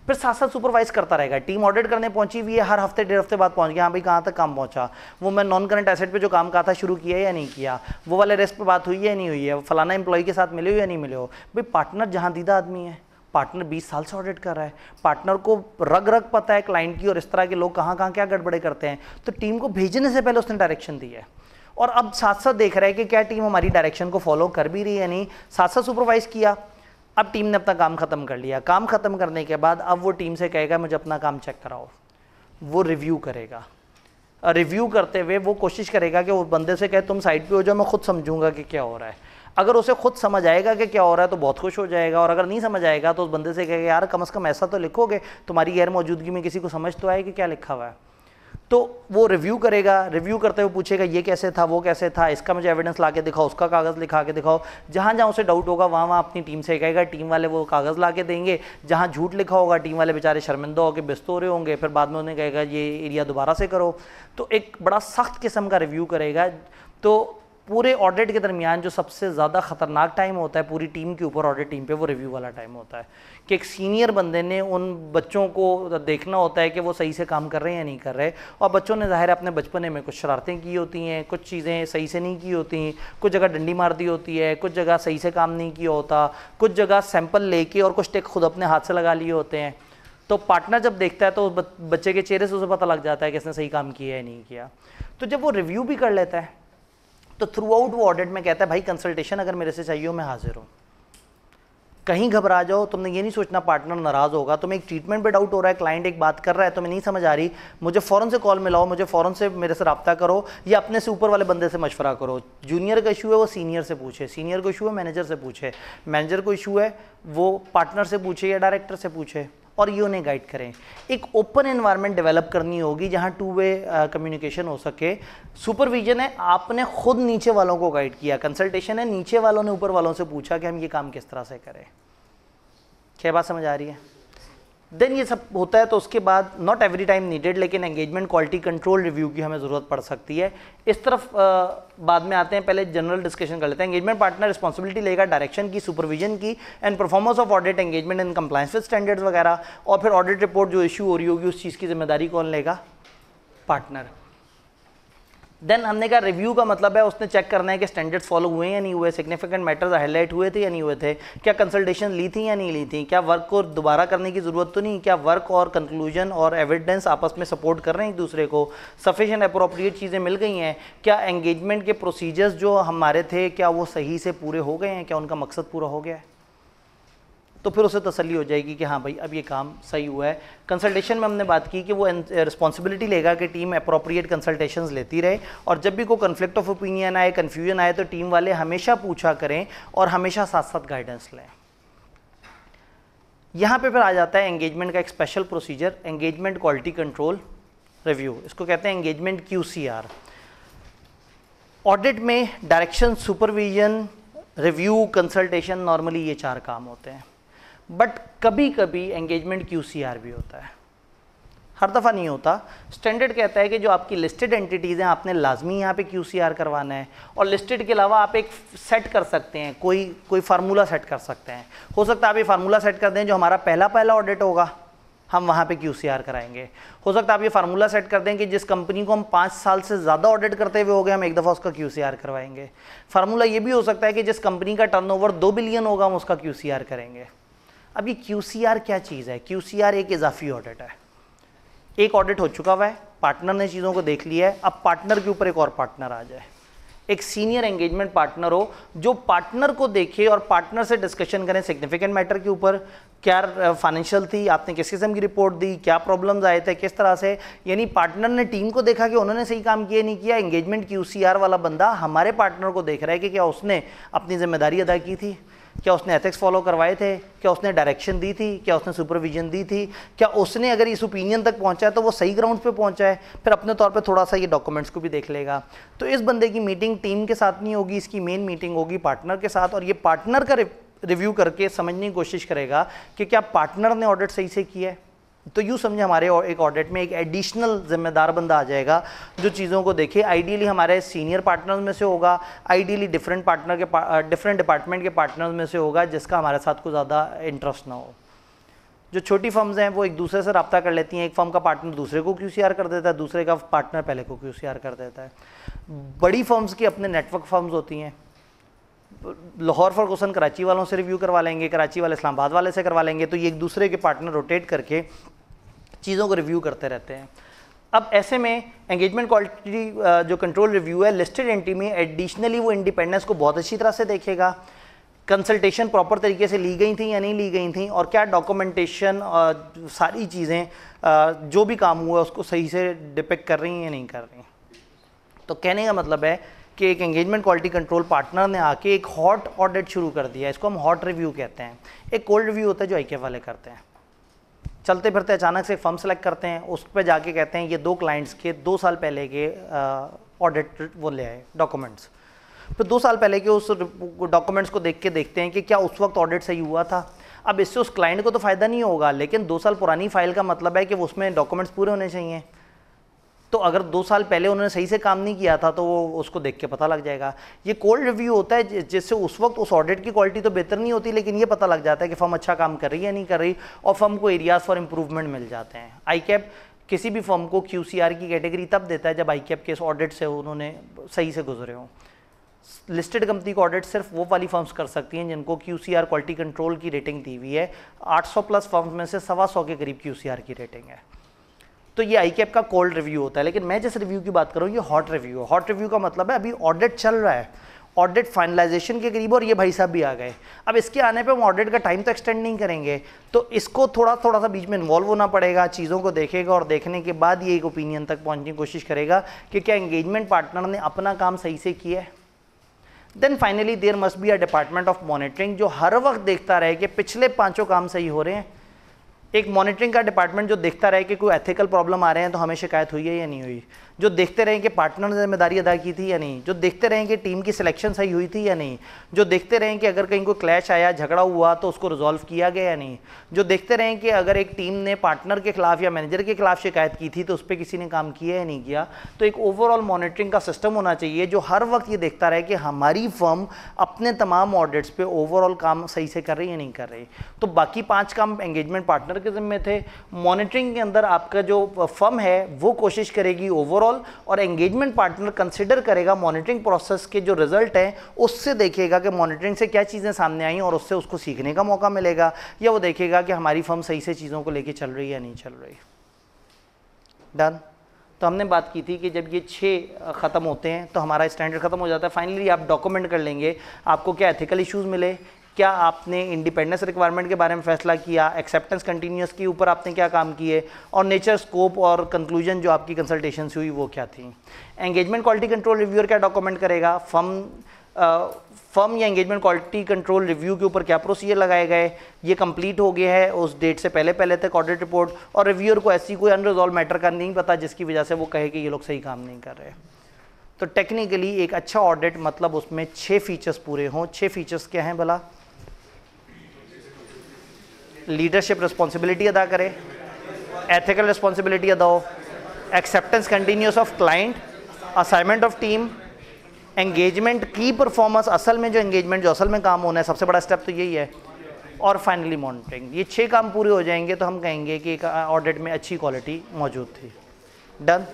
फिर साथ साथ सुपरवाइज करता रहेगा। टीम ऑडिट करने पहुंची हुई है, हर हफ्ते 1.5 हफ्ते बाद पहुंच गया, हाँ भाई कहाँ तक काम पहुंचा, वो मैं नॉन करंट एसेट पे जो काम कहा था शुरू किया या नहीं किया, वो वाले रिस्क पे बात हुई है या नहीं हुई है, फलाना एम्प्लॉय के साथ मिले हो या नहीं मिले हो। भाई पार्टनर जहाँ दीदा आदमी है, पार्टनर 20 साल से ऑडिट कर रहा है, पार्टनर को रग रग पता है क्लाइंट की और इस तरह के लोग कहाँ कहाँ क्या गड़बड़े करते हैं। तो टीम को भेजने से पहले उसने डायरेक्शन दी है और अब साथ साथ देख रहा है कि क्या टीम हमारी डायरेक्शन को फॉलो कर भी रही है नहीं, साथ साथ सुपरवाइज किया। अब टीम ने अपना काम खत्म कर लिया। काम खत्म करने के बाद अब वो टीम से कहेगा मुझे अपना काम चेक कराओ, वो रिव्यू करेगा। रिव्यू करते हुए वो कोशिश करेगा कि उस बंदे से कहे तुम साइड पे हो जाओ, मैं खुद समझूंगा कि क्या हो रहा है। अगर उसे खुद समझ आएगा कि क्या हो रहा है तो बहुत खुश हो जाएगा, और अगर नहीं समझ आएगा तो उस बंदे से कहेगा यार कम से कम ऐसा तो लिखोगे, तुम्हारी गैर मौजूदगी में किसी को समझ तो आए कि क्या लिखा हुआ है। तो वो रिव्यू करेगा, रिव्यू करते हुए पूछेगा ये कैसे था, वो कैसे था, इसका मुझे एविडेंस ला के दिखाओ, उसका कागज़ लिखा के दिखाओ। जहाँ जहाँ उसे डाउट होगा वहाँ वहाँ अपनी टीम से कहेगा, टीम वाले वो कागज़ ला के देंगे। जहाँ झूठ लिखा होगा टीम वाले बेचारे शर्मिंदा होकर व्यस्त हो रहे होंगे, फिर बाद में उन्हें कहेगा ये एरिया दोबारा से करो। तो एक बड़ा सख्त किस्म का रिव्यू करेगा। तो पूरे ऑडिट के दरमियान जो सबसे ज़्यादा ख़तरनाक टाइम होता है पूरी टीम के ऊपर, ऑडिट टीम पे, वो रिव्यू वाला टाइम होता है कि एक सीनियर बंदे ने उन बच्चों को देखना होता है कि वो सही से काम कर रहे हैं या नहीं कर रहे। और बच्चों ने ज़ाहिर अपने बचपने में कुछ शरारतें की होती हैं, कुछ चीज़ें सही से नहीं की होती, कुछ जगह डंडी मार दी होती है, कुछ जगह सही से काम नहीं किया होता, कुछ जगह सैंपल लेके और कुछ टेक खुद अपने हाथ से लगा लिए होते हैं। तो पार्टनर जब देखता है तो बच्चे के चेहरे से उसे पता लग जाता है कि इसने सही काम किया है नहीं किया। तो जब वो रिव्यू भी कर लेता है तो थ्रू आउट वो ऑडिट में कहता है भाई कंसल्टेशन अगर मेरे से चाहिए हो मैं हाजिर हूँ। कहीं घबरा जाओ, तुमने ये नहीं सोचना पार्टनर नाराज़ होगा, तुम्हें एक ट्रीटमेंट पे डाउट हो रहा है, क्लाइंट एक बात कर रहा है, तुम्हें नहीं समझ आ रही, मुझे फ़ौरन से कॉल मिलाओ, मुझे फ़ौरन से मेरे से रब्ता करो या अपने से ऊपर वाले बंदे से मशवरा करो। जूनियर का इशू है वो सीनियर से पूछे, सीनियर को इशू है मैनेजर से पूछे, मैनेजर को इशू है वो पार्टनर से पूछे या डायरेक्टर से पूछे, और ये उन्हें गाइड करें। एक ओपन एनवायरनमेंट डेवलप करनी होगी जहाँ 2 वे कम्युनिकेशन हो सके। सुपरविजन है आपने खुद नीचे वालों को गाइड किया, कंसल्टेशन है नीचे वालों ने ऊपर वालों से पूछा कि हम ये काम किस तरह से करें। क्या बात समझ आ रही है? देन ये सब होता है तो उसके बाद नॉट एवरी टाइम नीडेड, लेकिन एंगेजमेंट क्वालिटी कंट्रोल रिव्यू की हमें ज़रूरत पड़ सकती है। इस तरफ बाद में आते हैं, पहले जनरल डिस्कशन कर लेते हैं। एंगेजमेंट पार्टनर रिस्पॉन्सिबिलिटी लेगा डायरेक्शन की, सुपरविजन की and performance of audit, engagement in compliance with standards वगैरह, और फिर ऑडिट रिपोर्ट जो इशू हो रही होगी उस चीज़ की जिम्मेदारी कौन लेगा? पार्टनर। देन हमने कहा रिव्यू का मतलब है उसने चेक करना है कि स्टैंडर्ड्स फॉलो हुए या नहीं हुए, सिग्निफिकेंट मैटर्स हाईलाइट हुए थे या नहीं हुए थे, क्या कंसल्टेशन ली थी या नहीं ली थी, क्या वर्क को दोबारा करने की ज़रूरत तो नहीं, क्या वर्क और कंक्लूजन और एविडेंस आपस में सपोर्ट कर रहे हैं एक दूसरे को, सफिशिएंट अप्रोप्रिएट चीज़ें मिल गई हैं, क्या एंगेजमेंट के प्रोसीजर्स जो हमारे थे क्या वो सही से पूरे हो गए हैं, क्या उनका मकसद पूरा हो गया है, तो फिर उसे तसल्ली हो जाएगी कि हाँ भाई अब ये काम सही हुआ है। कंसल्टेशन में हमने बात की कि वो रिस्पॉन्सिबिलिटी लेगा कि टीम अप्रोप्रिएट कंसल्टेशंस लेती रहे, और जब भी कोई कन्फ्लिक्ट ऑफ ओपिनियन आए, कन्फ्यूजन आए, तो टीम वाले हमेशा पूछा करें और हमेशा साथ साथ गाइडेंस लें। यहाँ पे फिर आ जाता है एंगेजमेंट का एक special procedure, engagement quality control review, इसको कहते हैं एंगेजमेंट QCR। ऑडिट में direction, supervision, review, consultation, normally ये 4 काम होते हैं, बट कभी कभी एंगेजमेंट QCR भी होता है, हर दफ़ा नहीं होता। स्टैंडर्ड कहता है कि जो आपकी लिस्टेड एंटिटीज़ हैं आपने लाजमी यहाँ पे QCR करवाना है, और लिस्टेड के अलावा आप एक सेट कर सकते हैं, कोई फार्मूला सेट कर सकते हैं। हो सकता है आप ये फार्मूला सेट कर दें जो हमारा पहला ऑडिट होगा हम वहाँ पे QCR कराएंगे। हो सकता है आप ये फार्मूला सेट कर दें कि जिस कंपनी को हम 5 साल से ज़्यादा ऑडिट करते हुए हो गए हम एक दफ़ा उसका QCR करवाएंगे। फार्मूला ये भी हो सकता है कि जिस कंपनी का टर्नओवर 2 बिलियन होगा हम उसका QCR करेंगे। अब ये QCR क्या चीज़ है? QCR एक इजाफी ऑडिट है। एक ऑडिट हो चुका हुआ है, पार्टनर ने चीज़ों को देख लिया है, अब पार्टनर के ऊपर एक और पार्टनर आ जाए, एक सीनियर एंगेजमेंट पार्टनर हो जो पार्टनर को देखे और पार्टनर से डिस्कशन करें सिग्निफिकेंट मैटर के ऊपर, क्या फाइनेंशियल थी, आपने किस किस्म की रिपोर्ट दी, क्या प्रॉब्लम्स आए थे, किस तरह से, यानी पार्टनर ने टीम को देखा कि उन्होंने सही काम किया नहीं किया। एंगेजमेंट QCR वाला बंदा हमारे पार्टनर को देख रहा है कि क्या उसने अपनी जिम्मेदारी अदा की थी, क्या उसने एथिक्स फॉलो करवाए थे, क्या उसने डायरेक्शन दी थी, क्या उसने सुपरविजन दी थी, क्या उसने अगर इस ओपिनियन तक पहुंचा है तो वो सही ग्राउंड पे पहुंचा है। फिर अपने तौर पे थोड़ा सा ये डॉक्यूमेंट्स को भी देख लेगा। तो इस बंदे की मीटिंग टीम के साथ नहीं होगी, इसकी मेन मीटिंग होगी पार्टनर के साथ, और ये पार्टनर का रिव्यू करके समझने की कोशिश करेगा कि क्या पार्टनर ने ऑडिट सही से किया है। तो यूँ समझे हमारे एक ऑडिट में एक एडिशनल जिम्मेदार बंदा आ जाएगा जो चीज़ों को देखे। आइडियली हमारे सीनियर पार्टनर्स में से होगा, आइडियली डिफरेंट डिपार्टमेंट के पार्टनर्स में से होगा जिसका हमारे साथ को ज़्यादा इंटरेस्ट ना हो। जो छोटी फर्म्स हैं वो एक दूसरे से रब्ता कर लेती हैं, एक फर्म का पार्टनर दूसरे को QCR कर देता है, दूसरे का पार्टनर पहले को QCR कर देता है। बड़ी फर्म्स की अपने नेटवर्क फर्म्स होती हैं, लाहौर फॉर क्वेश्चन कराची वालों से रिव्यू करवा लेंगे, कराची वाले इस्लामाबाद वाले से करवा लेंगे, तो ये एक दूसरे के पार्टनर रोटेट करके चीज़ों को रिव्यू करते रहते हैं। अब ऐसे में एंगेजमेंट क्वालिटी जो कंट्रोल रिव्यू है लिस्टेड एंटिटी में एडिशनली वो इंडिपेंडेंस को बहुत अच्छी तरह से देखेगा, कंसल्टेशन प्रॉपर तरीके से ली गई थी या नहीं ली गई थी, और क्या डॉक्यूमेंटेशन सारी चीज़ें जो भी काम हुआ उसको सही से डिपिक्ट कर रही हैं या नहीं कर रही। तो कहने का मतलब है कि एक एंगेजमेंट क्वालिटी कंट्रोल पार्टनर ने आके एक हॉट ऑडिट शुरू कर दिया, इसको हम हॉट रिव्यू कहते हैं। एक कोल्ड रिव्यू होता है जो ICAP वाले करते हैं, चलते फिरते अचानक से फर्म सेलेक्ट करते हैं, उस पर जाके कहते हैं ये 2 क्लाइंट्स के 2 साल पहले के ऑडिट वो ले आए डॉक्यूमेंट्स, फिर 2 साल पहले के उस डॉक्यूमेंट्स को देख के देखते हैं कि क्या उस वक्त ऑडिट सही हुआ था। अब इससे उस क्लाइंट को तो फ़ायदा नहीं होगा, लेकिन 2 साल पुरानी फाइल का मतलब है कि उसमें डॉक्यूमेंट्स पूरे होने चाहिए। तो अगर 2 साल पहले उन्होंने सही से काम नहीं किया था तो वो उसको देख के पता लग जाएगा। ये कोल्ड रिव्यू होता है जिससे उस वक्त उस ऑडिट की क्वालिटी तो बेहतर नहीं होती, लेकिन ये पता लग जाता है कि फर्म अच्छा काम कर रही है या नहीं कर रही, और फर्म को एरियाज फॉर इम्प्रूवमेंट मिल जाते हैं। ICAP किसी भी फर्म को QCR की कैटेगरी तब देता है जब ICAP के इस ऑडिट से उन्होंने सही से गुजरे हों। लिस्टेड कंपनी को ऑडिट सिर्फ वो वाली फर्म्स कर सकती हैं जिनको QCR क्वालिटी कंट्रोल की रेटिंग दी हुई है। 800 प्लस फर्म्स में से 125 के करीब QCR की रेटिंग है। तो ये ICAP का कोल्ड रिव्यू होता है, लेकिन मैं जिस रिव्यू की बात कर रहा हूँ ये हॉट रिव्यू है। हॉट रिव्यू का मतलब है अभी ऑडिट चल रहा है, ऑडिट फाइनलाइजेशन के करीब, और ये भाई साहब भी आ गए। अब इसके आने पे हम ऑडिट का टाइम तो एक्सटेंड नहीं करेंगे, तो इसको थोड़ा सा बीच में इन्वॉल्व होना पड़ेगा, चीज़ों को देखेगा, और देखने के बाद ये एक ओपिनियन तक पहुँचने की कोशिश करेगा कि क्या एंगेजमेंट पार्टनर ने अपना काम सही से किया है। Then finally there must be a department of monitoring जो हर वक्त देखता रहे कि पिछले 5 काम सही हो रहे हैं, एक मॉनिटरिंग का डिपार्टमेंट जो देखता रहे कि कोई एथिकल प्रॉब्लम आ रहे हैं तो हमें शिकायत हुई है या नहीं हुई, जो देखते रहें कि पार्टनर ने जिम्मेदारी अदा की थी या नहीं, जो देखते रहें कि टीम की सिलेक्शन सही हुई थी या नहीं, जो देखते रहें कि अगर कहीं कोई क्लैश आया, झगड़ा हुआ तो उसको रिजॉल्व किया गया या नहीं, जो देखते रहें कि अगर एक टीम ने पार्टनर के खिलाफ या मैनेजर के खिलाफ शिकायत की थी तो उस पर किसी ने काम किया या नहीं किया। तो एक ओवरऑल मॉनिटरिंग का सिस्टम होना चाहिए जो हर वक्त ये देखता रहे कि हमारी फर्म अपने तमाम ऑडिट्स पे ओवरऑल काम सही से कर रही है या नहीं कर रही। तो बाकी 5 काम एंगेजमेंट पार्टनर के जिम्मे थे। मॉनिटरिंग के अंदर आपका जो फर्म है वो कोशिश करेगी ओवरऑल, और एंगेजमेंट पार्टनर कंसिडर करेगा मॉनिटरिंग प्रोसेस के जो रिजल्ट हैं उससे देखेगा कि मॉनिटरिंग से क्या चीज़ें सामने आई और उससे उसको सीखने का मौका मिलेगा, या वो देखेगा कि हमारी फर्म सही से चीज़ों को लेके चल रही है या नहीं चल रही। डन। तो हमने बात की थी कि जब ये 6 ख़त्म होते हैं तो हमारा स्टैंडर्ड ख़त्म हो जाता है। फाइनली आप डॉक्यूमेंट कर लेंगे आपको क्या एथिकल इश्यूज़ मिले, क्या आपने इंडिपेंडेंस रिक्वायरमेंट के बारे में फैसला किया, एक्सेप्टेंस कंटिन्यूस के ऊपर आपने क्या काम किए, और नेचर, स्कोप और कंक्लूजन जो आपकी कंसल्टेशन से हुई वो क्या थी। एंगेजमेंट क्वालिटी कंट्रोल रिव्यूअर क्या डॉक्यूमेंट करेगा, फर्म या एंगेजमेंट क्वालिटी कंट्रोल रिव्यू के ऊपर क्या प्रोसीजर लगाए गए, ये कंप्लीट हो गया है उस डेट से पहले तक ऑडिट रिपोर्ट, और रिव्यूअर को ऐसी कोई अनरिजॉल्व मैटर का नहीं पता जिसकी वजह से वो कहे कि ये लोग सही काम नहीं कर रहे। तो टेक्निकली एक अच्छा ऑडिट मतलब उसमें 6 फीचर्स पूरे हों। 6 फीचर्स क्या हैं भला? लीडरशिप रिस्पॉन्सिबिलिटी अदा करे, एथिकल रिस्पॉन्सिबिलिटी अदा हो, acceptance continuous of client, assignment of team, engagement की परफॉर्मेंस, असल में जो एंगेजमेंट जो असल में काम होना है सबसे बड़ा स्टेप तो यही है, और फाइनली मॉनिटरिंग। ये 6 काम पूरे हो जाएंगे तो हम कहेंगे कि एक ऑडिट में अच्छी क्वालिटी मौजूद थी। डन।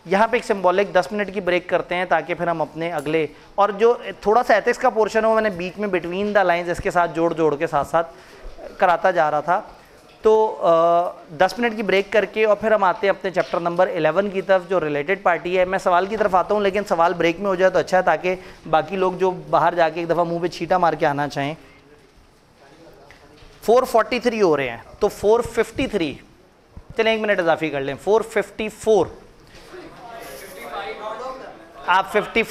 यहाँ पे एक सिंबॉलिक 10 मिनट की ब्रेक करते हैं ताकि फिर हम अपने अगले, और जो थोड़ा सा एथिक्स का पोर्शन है वो मैंने बीच में बिटवीन द लाइंस इसके साथ जोड़ के साथ साथ कराता जा रहा था। तो 10 मिनट की ब्रेक करके और फिर हम आते हैं अपने चैप्टर नंबर 11 की तरफ जो रिलेटेड पार्टी है। मैं सवाल की तरफ आता हूँ लेकिन सवाल ब्रेक में हो जाए तो अच्छा है ताकि बाकी लोग जो बाहर जाके एक दफ़ा मुंह पे छींटा मार के आना चाहें। 443 हो रहे हैं तो 453, चलें 1 मिनट इजाफी कर लें, 454। आप 55